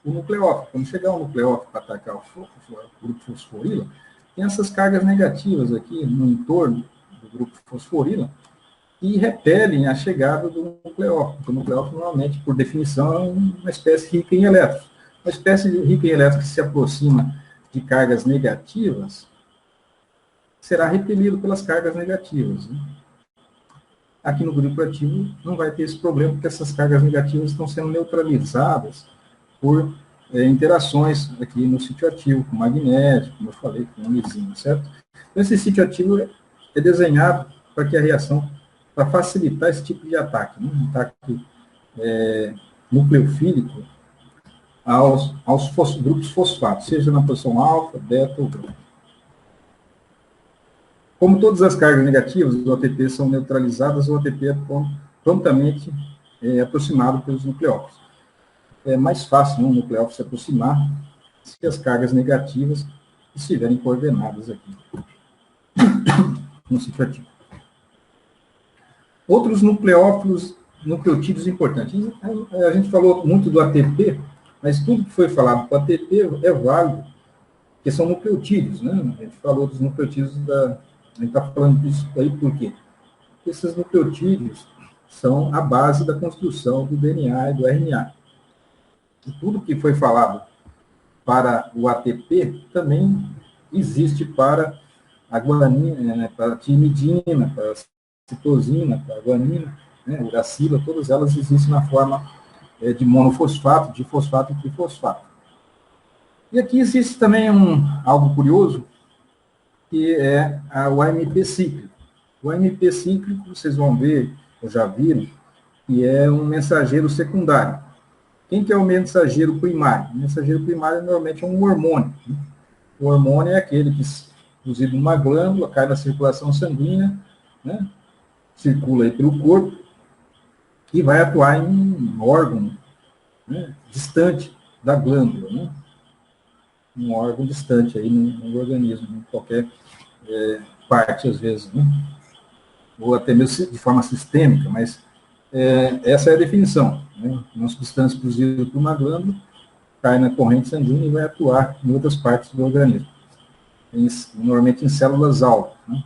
o nucleófilo. Quando chegar o nucleófilo para atacar o grupo fosforila, tem essas cargas negativas aqui no entorno do grupo fosforila, e repelem a chegada do nucleófilo. O nucleófilo, normalmente, por definição, é uma espécie rica em elétrons. Uma espécie rica em elétrons que se aproxima de cargas negativas será repelido pelas cargas negativas, né? Aqui no grupo ativo não vai ter esse problema, porque essas cargas negativas estão sendo neutralizadas por interações aqui no sítio ativo, com magnésio, como eu falei, com lisina, certo? Então, esse sítio ativo é desenhado para que a reação, para facilitar esse tipo de ataque, né? Um ataque nucleofílico aos grupos fosfatos, seja na posição alfa, beta ou gama. Como todas as cargas negativas, os OTP são neutralizadas, o OTP é prontamente aproximado pelos nucleófilos. É mais fácil, né, um nucleófilo se aproximar se as cargas negativas estiverem coordenadas aqui no sítio ativo. Outros nucleotídeos importantes. A gente falou muito do ATP, mas tudo que foi falado com ATP é válido, porque são nucleotídeos, né? A gente falou dos nucleotídeos a gente está falando disso aí por quê? Porque esses nucleotídeos são a base da construção do DNA e do RNA. E tudo que foi falado para o ATP também existe para a guanina, né, para a timidina, para a citosina, para a guanina, né, uracila, todas elas existem na forma de monofosfato, difosfato e trifosfato. E aqui existe também algo curioso, que é o AMP cíclico. O AMP cíclico, vocês vão ver, ou já viram, que é um mensageiro secundário. Quem que é o mensageiro primário? O mensageiro primário normalmente é um hormônio, né? O hormônio é aquele que, produzido numa glândula, cai na circulação sanguínea, né? Circula aí pelo corpo e vai atuar em um órgão, né, distante da glândula, né? Um órgão distante aí no organismo, em qualquer parte, às vezes, né? Ou até mesmo de forma sistêmica, mas essa é a definição, né? Uma substância produzida por uma glândula cai na corrente sanguínea e vai atuar em outras partes do organismo, normalmente em células-alvo, né?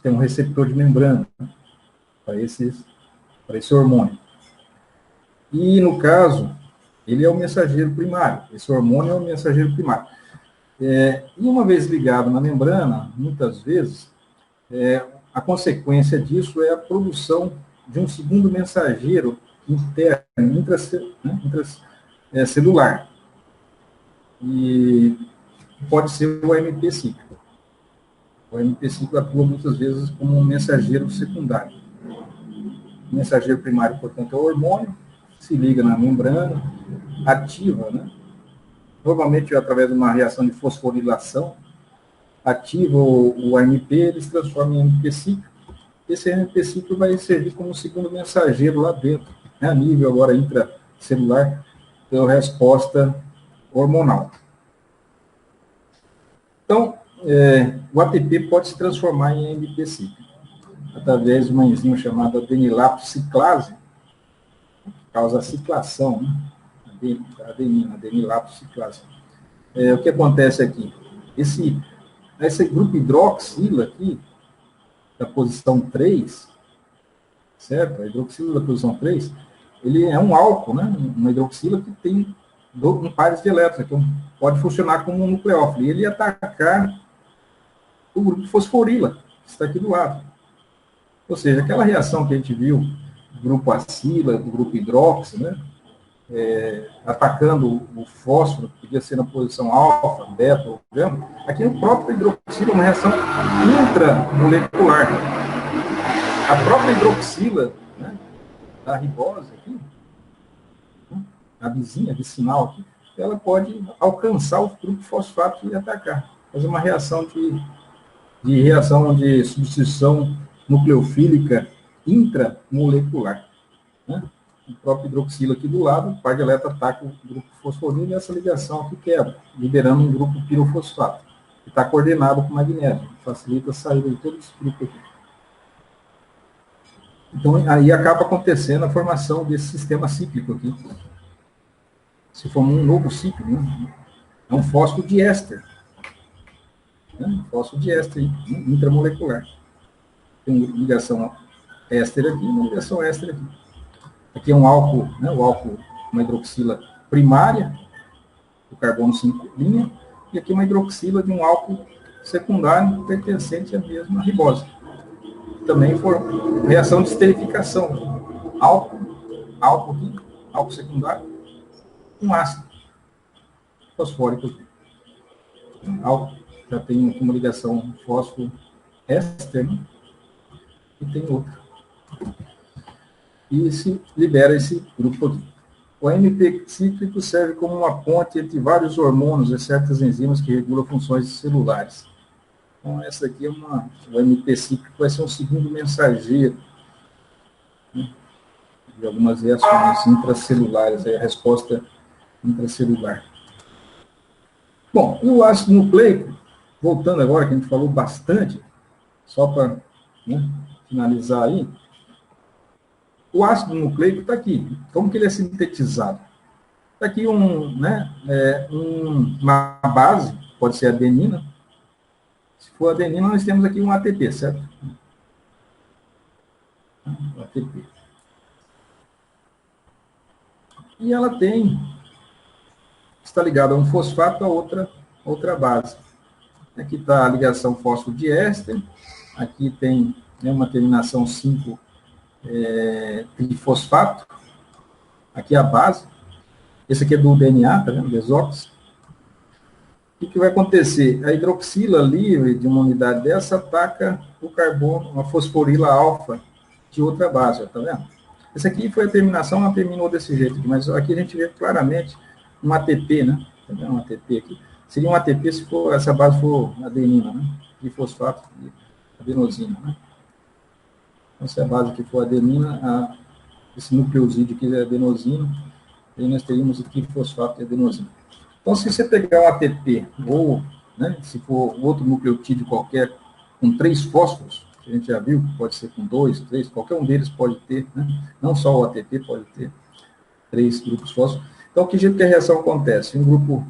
Tem um receptor de membrana, né, para esse hormônio. E, no caso, ele é o mensageiro primário. Esse hormônio é o mensageiro primário. E uma vez ligado na membrana, muitas vezes, a consequência disso é a produção de um segundo mensageiro interno, intracelular. E pode ser o AMP cíclico. O AMP cíclico atua muitas vezes como um mensageiro secundário. O mensageiro primário, portanto, é o hormônio, se liga na membrana, ativa, né? Normalmente através de uma reação de fosforilação, ativa o AMP, ele se transforma em AMP cíclico. Esse AMP cíclico vai servir como segundo mensageiro lá dentro, né, a nível agora intracelular, pela resposta hormonal. Então, o ATP pode se transformar em AMP cíclico, através de uma enzima chamada adenilaptociclase, que causa a ciclação, né? Adenilaptociclase. O que acontece aqui? Esse grupo hidroxila aqui, da posição 3, certo? A hidroxila da posição 3, ele é um álcool, né? Uma hidroxila que tem um pares de elétrons, então pode funcionar como um nucleófilo. E ele ia atacar o grupo fosforila, que está aqui do lado. Ou seja, aquela reação que a gente viu do grupo acila, do grupo hidróxido, né? Atacando o fósforo, que podia ser na posição alfa, beta ou gama, aqui no próprio hidroxila é uma reação intramolecular. A própria hidroxila, né, da ribose aqui, a vizinha, vicinal aqui, ela pode alcançar o grupo fosfato e atacar. Fazer uma reação de substituição nucleofílica intramolecular, né? O próprio hidroxila aqui do lado, o par de elétron ataca o grupo fosforilo e essa ligação aqui quebra, liberando um grupo pirofosfato, que está coordenado com magnésio, facilita a saída de todo esse grupo aqui. Então, aí acaba acontecendo a formação desse sistema cíclico aqui. Se forma um novo ciclo, né? É um fosfodiéster. Né? Um fosfodiéster intramolecular. Tem ligação éster aqui, uma ligação éster aqui. Aqui é um álcool, né, o álcool, uma hidroxila primária, o carbono 5' e aqui uma hidroxila de um álcool secundário pertencente à mesma ribose. Também for reação de esterificação. Álcool aqui, álcool secundário, um ácido fosfórico aqui. Álcool já tem aqui uma ligação fósforo-éster, né? E tem outra. E se libera esse grupo aqui. O AMP cíclico serve como uma ponte entre vários hormônios e certas enzimas que regulam funções celulares. Então, essa aqui é o AMP cíclico vai ser um segundo mensageiro, né, de algumas reações intracelulares, a resposta intracelular. Bom, e o ácido nucleico, voltando agora, que a gente falou bastante, só para, né, finalizar aí, o ácido nucleico está aqui. Como que ele é sintetizado? Está aqui uma base, pode ser adenina. Se for adenina, nós temos aqui um ATP, certo? ATP. E ela está ligada a um fosfato a outra base. Aqui está a ligação fosfodiéster, aqui tem, né, uma terminação 5 trifosfato, aqui é a base, esse aqui é do DNA, tá vendo? Desox. O que vai acontecer? A hidroxila livre de uma unidade dessa ataca o carbono, uma fosforila alfa de outra base, tá vendo? Essa aqui foi a terminação, ela terminou desse jeito aqui, mas aqui a gente vê claramente um ATP, né? Tá vendo? Um ATP aqui. Seria um ATP se essa base for adenina, né? Trifosfato de adenosina, né? Então, se a base aqui for adenina, esse nucleosídeo aqui é adenosina, aí nós teríamos o trifosfato de adenosina. Então, se você pegar um ATP, ou, né, se for outro nucleotídeo qualquer, com 3 fósforos, que a gente já viu, pode ser com 2, 3, qualquer um deles pode ter, né? Não só o ATP pode ter 3 grupos fósforos. Então, que jeito que a reação acontece? Um grupo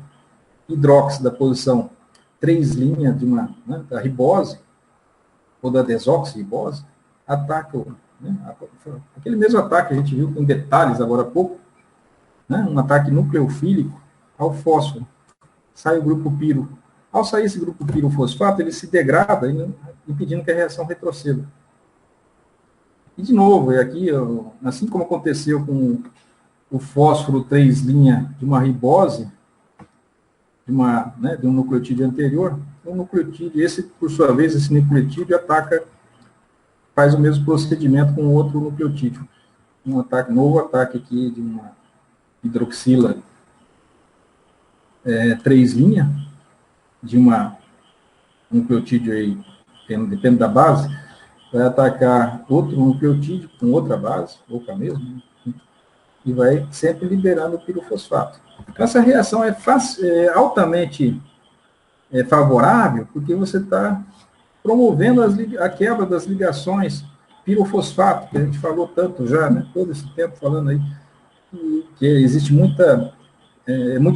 hidróxido da posição 3' de da ribose, ou da desoxirribose, ataca, né, aquele mesmo ataque que a gente viu com detalhes agora há pouco, né, um ataque nucleofílico ao fósforo. Sai o grupo piro. Ao sair esse grupo pirofosfato, ele se degrada, impedindo que a reação retroceda. E, de novo, aqui, assim como aconteceu com o fósforo 3' de uma ribose, de um nucleotídeo anterior, um nucleotídeo, por sua vez, esse nucleotídeo faz o mesmo procedimento com outro nucleotídeo. Novo ataque aqui de uma hidroxila 3' de um nucleotídeo aí, depende da base, vai atacar outro nucleotídeo com outra base, ou com a mesma, né, e vai sempre liberando o pirofosfato. Então, essa reação é altamente favorável, porque você está promovendo a quebra das ligações pirofosfato, que a gente falou tanto já, né, todo esse tempo falando aí, que existe muito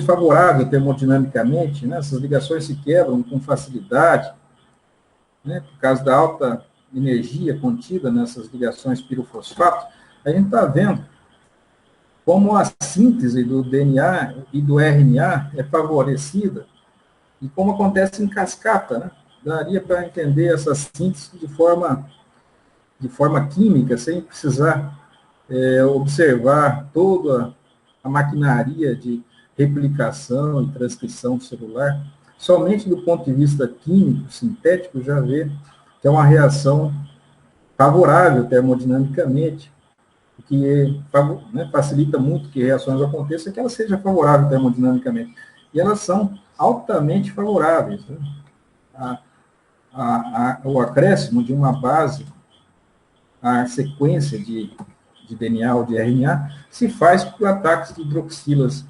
favorável termodinamicamente, né, essas ligações se quebram com facilidade, né, por causa da alta energia contida nessas ligações pirofosfato. A gente está vendo como a síntese do DNA e do RNA é favorecida e como acontece em cascata, né? Daria para entender essa síntese de forma química, sem precisar observar toda a maquinaria de replicação e transcrição celular. Somente do ponto de vista químico, sintético, já vê que é uma reação favorável termodinamicamente, o que facilita muito que reações aconteçam, que ela seja favorável termodinamicamente. E elas são altamente favoráveis, né? O acréscimo de uma base à sequência de DNA ou de RNA se faz por ataques de hidroxilas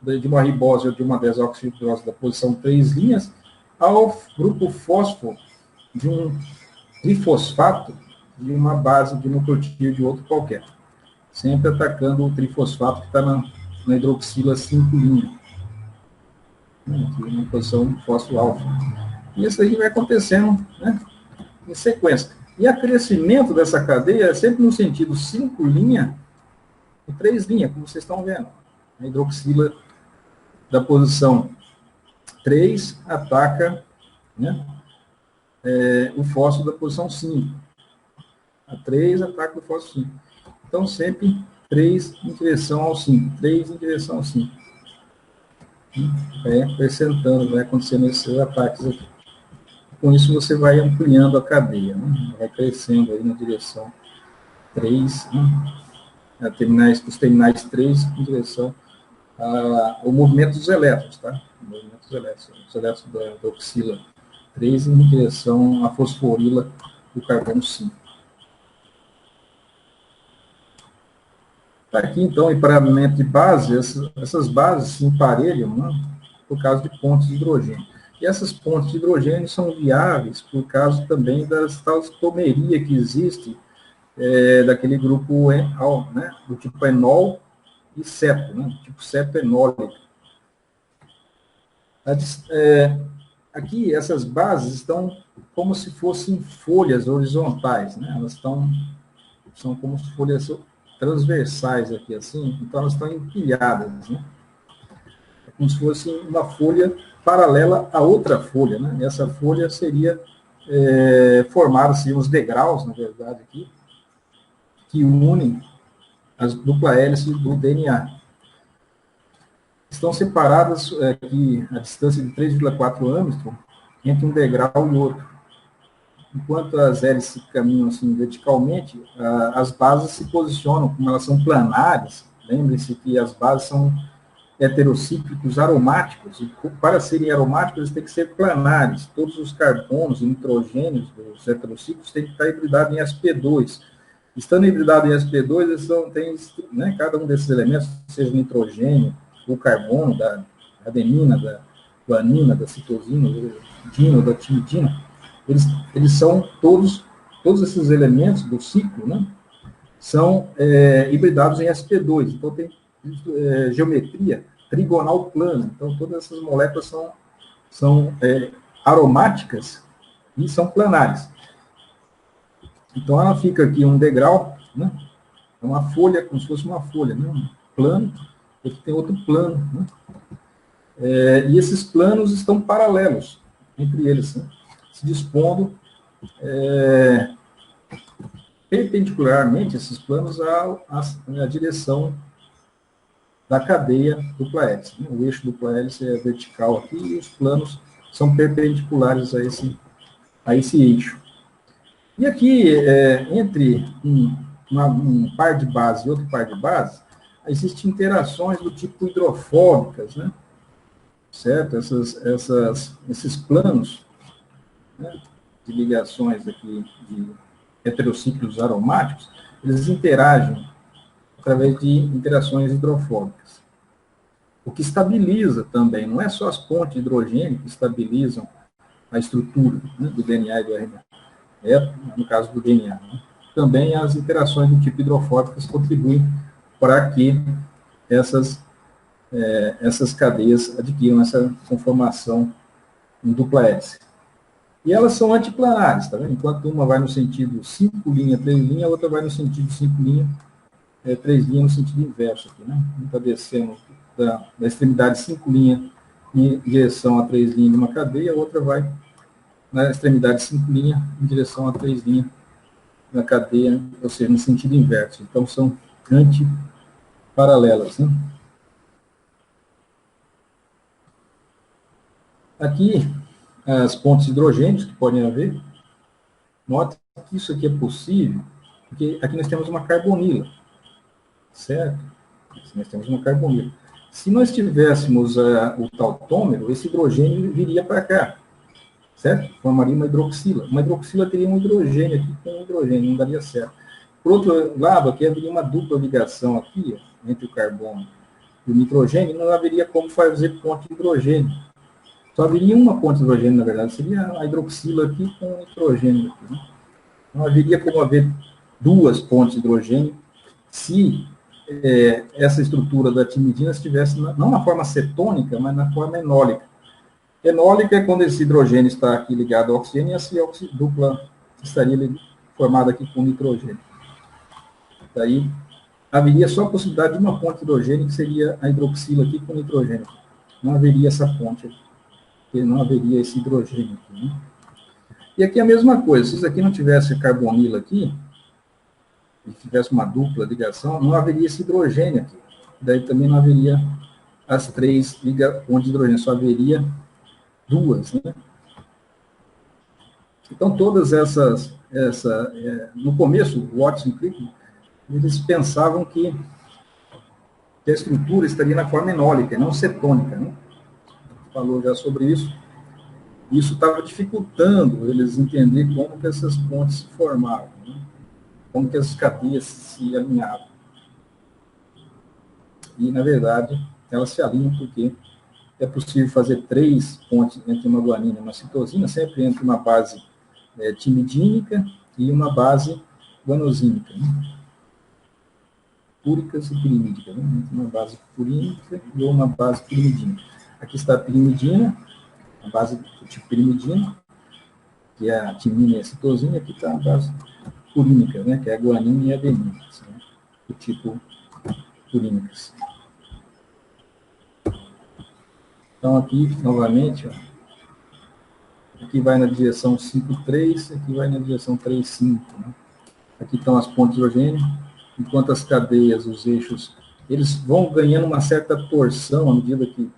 de uma ribose ou de uma desoxirribose da posição 3' ao grupo fósforo de um trifosfato de uma base de nucleotídeo de outro qualquer. Sempre atacando o trifosfato que está na hidroxila 5', aqui na posição fósforo alfa. E isso aí vai acontecendo, né, em sequência. E o crescimento dessa cadeia é sempre no sentido 5' e 3', como vocês estão vendo. A hidroxila da posição 3 ataca, né, o fósforo da posição 5. A 3 ataca o fósforo 5. Então, sempre 3 em direção ao 5. 3 em direção ao 5. Vai acrescentando, vai acontecendo esses ataques aqui. Com isso, você vai ampliando a cadeia, né? Vai crescendo aí na direção 3, né? Os terminais 3 em direção ao movimento dos elétrons, tá? O movimento dos elétrons. Os elétrons da oxila 3 em direção à fosforila do carbono 5. Aqui, então, em pareamento de base, essas bases se emparelham, né, por causa de pontes de hidrogênio. E essas pontes de hidrogênio são viáveis por causa também da tautomeria que existe daquele grupo enol, né, do tipo enol e ceto, né, tipo ceto-enólico. Aqui, essas bases estão como se fossem folhas horizontais, né, elas são como folhas transversais aqui, assim, então elas estão empilhadas, né? É como se fosse uma folha paralela a outra folha, né? E essa folha seria formada, assim, uns degraus, na verdade, aqui, que unem as dupla hélice do DNA. Estão separadas aqui a distância de 3,4 âmetros entre um degrau e outro. Enquanto as hélices caminham assim verticalmente, as bases se posicionam, como elas são planares. Lembre-se que as bases são heterocíclicos aromáticos, e para serem aromáticos eles têm que ser planares. Todos os carbonos e nitrogênios dos heterocíclicos têm que estar hibridados em sp2. Estando hibridado em sp2, eles têm, né, cada um desses elementos, seja nitrogênio, o carbono, da adenina, da guanina, da citosina, do dino, da timidina, eles são todos esses elementos do ciclo, né, são hibridados em sp2. Então, tem geometria trigonal plana. Então, todas essas moléculas são aromáticas e são planares. Então, ela fica aqui um degrau, né, é uma folha, como se fosse uma folha, né, um plano, aqui tem outro plano, né, e esses planos estão paralelos entre eles, né, se dispondo perpendicularmente, esses planos, à direção da cadeia dupla hélice, né? O eixo dupla hélice é vertical aqui e os planos são perpendiculares a esse eixo. E aqui, entre um par de base e outro par de base, existem interações do tipo hidrofóbicas, né? Certo? Esses planos, né, de ligações aqui de heterocíclicos aromáticos, eles interagem através de interações hidrofóbicas. O que estabiliza também, não é só as pontes de hidrogênio que estabilizam a estrutura, né, do DNA e do RNA, no caso do DNA. Né? Também as interações do tipo hidrofóbicas contribuem para que essas cadeias adquiram essa conformação em dupla hélice. E elas são antiplanares, tá vendo? Enquanto uma vai no sentido 5', 3', a outra vai no sentido 5', 3' no sentido inverso aqui, né? Uma está descendo da extremidade 5' em direção a 3' de uma cadeia, a outra vai na extremidade 5' em direção a 3' na cadeia, ou seja, no sentido inverso. Então, são antiparalelas, né? Aqui, as pontes de hidrogênios que podem haver. Note que isso aqui é possível, porque aqui nós temos uma carbonila, certo? Aqui nós temos uma carbonila. Se nós tivéssemos o tautômero, esse hidrogênio viria para cá, certo? Formaria uma hidroxila. Uma hidroxila teria um hidrogênio aqui com um hidrogênio, não daria certo. Por outro lado, aqui haveria uma dupla ligação aqui, ó, entre o carbono e o nitrogênio, não haveria como fazer ponte de hidrogênio. Só haveria uma ponte de hidrogênio, na verdade, seria a hidroxila aqui com o nitrogênio aqui, né? Não haveria como haver duas pontes de hidrogênio se essa estrutura da timidina estivesse não na forma cetônica, mas na forma enólica. Enólica é quando esse hidrogênio está aqui ligado ao oxigênio e essa dupla estaria formada aqui com nitrogênio. Daí, haveria só a possibilidade de uma ponte hidrogênio, que seria a hidroxila aqui com nitrogênio. Não haveria essa ponte aqui, porque não haveria esse hidrogênio aqui, né? E aqui a mesma coisa, se isso aqui não tivesse carbonila aqui, e tivesse uma dupla ligação, não haveria esse hidrogênio aqui. Daí também não haveria as 3 pontes de hidrogênio, só haveria 2, né? Então, todas no começo, Watson e Crick, eles pensavam que a estrutura estaria na forma enólica, não cetônica, né? Falou já sobre isso. Isso estava dificultando eles entender como que essas pontes se formavam, né? Como que as cadeias se alinhavam. E, na verdade, elas se alinham porque é possível fazer 3 pontes entre uma guanina e uma citosina, sempre entre uma base timidínica e uma base guanosímica, né? Púricas e pirimídicas, né? Uma base purínica e uma base pirimidina. Aqui está a pirimidina, a base do tipo pirimidina, que é a timina e a citosina, aqui está a base purínica, né? Que é a guanina e a adenina, né? Do tipo purínicas. Então, aqui, novamente, ó, aqui vai na direção 5,3, aqui vai na direção 3,5, né? Aqui estão as pontes de hidrogênio, enquanto as cadeias, os eixos, eles vão ganhando uma certa torção à medida que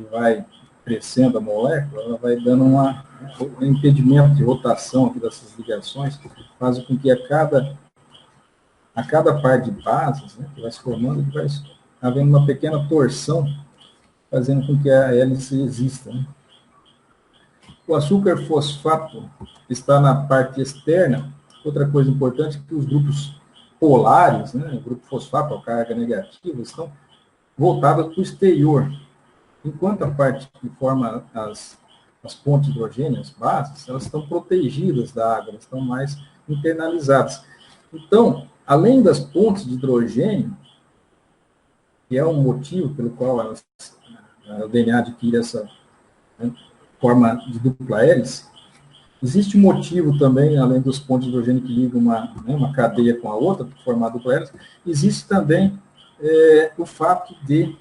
vai crescendo a molécula, ela vai dando um impedimento de rotação aqui dessas ligações, faz com que a cada par de bases, né, que vai se formando, vai havendo uma pequena torção, fazendo com que a hélice exista, né? O açúcar fosfato está na parte externa. Outra coisa importante é que os grupos polares, né, o grupo fosfato, a carga negativa, estão voltados para o exterior, enquanto a parte que forma as pontes de hidrogênio, as bases, elas estão protegidas da água, elas estão mais internalizadas. Então, além das pontes de hidrogênio, que é um motivo pelo qual o DNA adquire essa, né, forma de dupla hélice, existe um motivo também, além dos pontos de hidrogênio que ligam uma cadeia com a outra, para formar a dupla hélice, existe também o fato de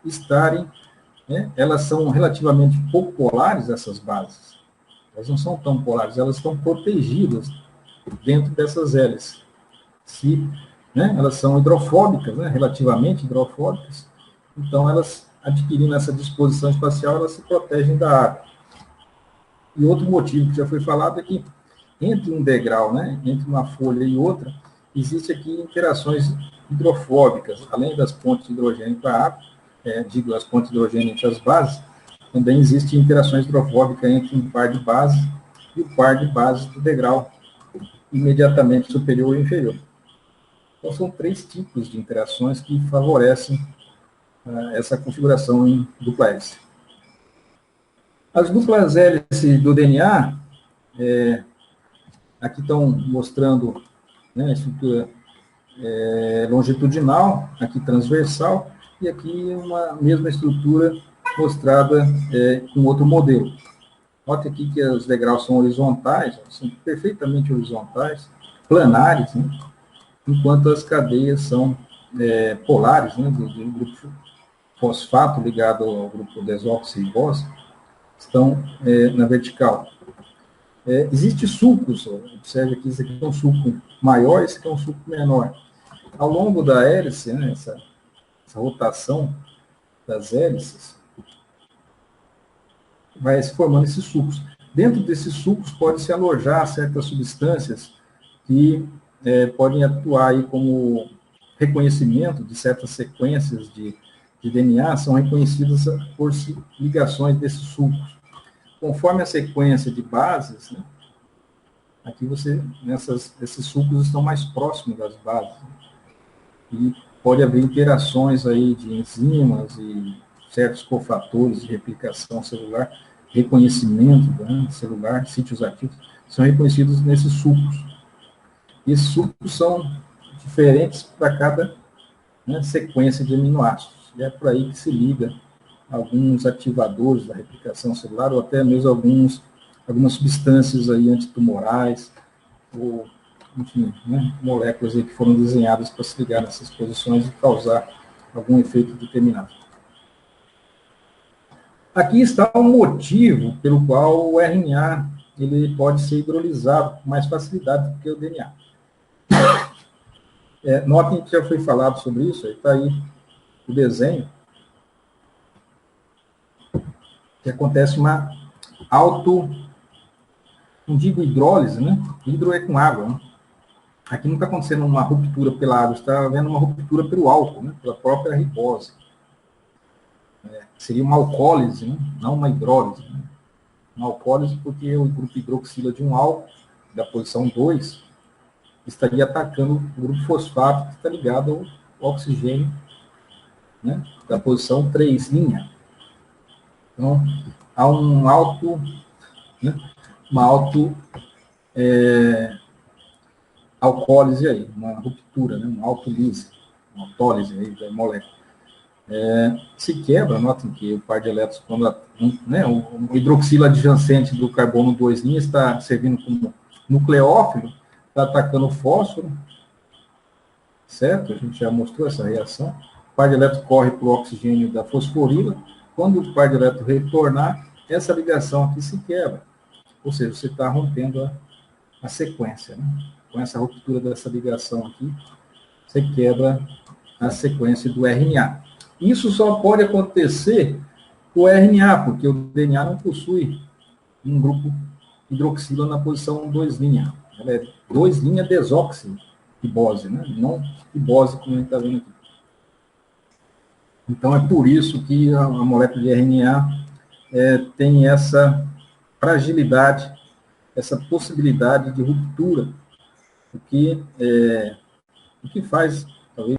estarem, né, elas são relativamente pouco polares, essas bases. Elas não são tão polares, elas estão protegidas dentro dessas hélices. Né, elas são hidrofóbicas, né, relativamente hidrofóbicas, então elas, adquirindo essa disposição espacial, elas se protegem da água. E outro motivo que já foi falado é que entre um degrau, né, entre uma folha e outra, existe aqui interações hidrofóbicas, além das pontes de hidrogênio com a água, as pontes de hidrogênio entre as bases, também existe interações hidrofóbicas entre um par de bases e o par de bases do degrau imediatamente superior e inferior. Então, são 3 tipos de interações que favorecem essa configuração em dupla hélice. As duplas hélices do DNA, aqui estão mostrando, né, a estrutura longitudinal, aqui transversal, e aqui uma mesma estrutura mostrada com outro modelo. Note aqui que os degraus são horizontais, são perfeitamente horizontais, planares, né, enquanto as cadeias são polares, né, do grupo fosfato ligado ao grupo desoxirribose, estão na vertical. Existem sulcos, observe que esse aqui é um sulco maior, esse aqui é um sulco menor. Ao longo da hélice, né, essa rotação das hélices, vai se formando esses sulcos. Dentro desses sulcos pode-se alojar certas substâncias que podem atuar aí como reconhecimento de certas sequências de DNA, são reconhecidas por ligações desses sulcos. Conforme a sequência de bases, né, aqui esses sulcos estão mais próximos das bases, né, e pode haver interações aí de enzimas e certos cofatores de replicação celular, reconhecimento, né, celular, sítios ativos, são reconhecidos nesses sulcos. E esses sulcos são diferentes para cada, né, sequência de aminoácidos. E é por aí que se liga alguns ativadores da replicação celular, ou até mesmo algumas substâncias aí antitumorais, ou enfim, né, moléculas aí que foram desenhadas para se ligar nessas posições e causar algum efeito determinado. Aqui está o motivo pelo qual o RNA ele pode ser hidrolisado com mais facilidade do que o DNA. Notem que já foi falado sobre isso, está aí o desenho, que acontece uma não digo hidrólise, né? Hidro é com água, né? Aqui não está acontecendo uma ruptura pela água, está havendo uma ruptura pelo álcool, né? Pela própria ribose. Seria uma alcoólise, né? Não uma hidrólise. Né? Uma alcoólise porque o grupo hidroxila de um álcool, da posição 2, estaria atacando o grupo fosfato, que está ligado ao oxigênio, né? Da posição 3'. Então, há um alto, né? Uma alcoólise aí, uma ruptura, né? Uma autolise, uma autólise aí da molécula. Se quebra, notem que o par de elétrons, quando né, o hidroxila adjacente do carbono 2' está servindo como nucleófilo, está atacando o fósforo, certo? A gente já mostrou essa reação. O par de elétrons corre para o oxigênio da fosforila. Quando o par de elétrons retornar, essa ligação aqui se quebra. Ou seja, você está rompendo a sequência. Né? Com essa ruptura dessa ligação aqui, você quebra a sequência do RNA. Isso só pode acontecer com o RNA, porque o DNA não possui um grupo hidroxila na posição 2'. Ela é 2' desoxirribose, né? Não ribose, como a gente está vendo aqui. Então, é por isso que a molécula de RNA tem essa fragilidade, essa possibilidade de ruptura, o que faz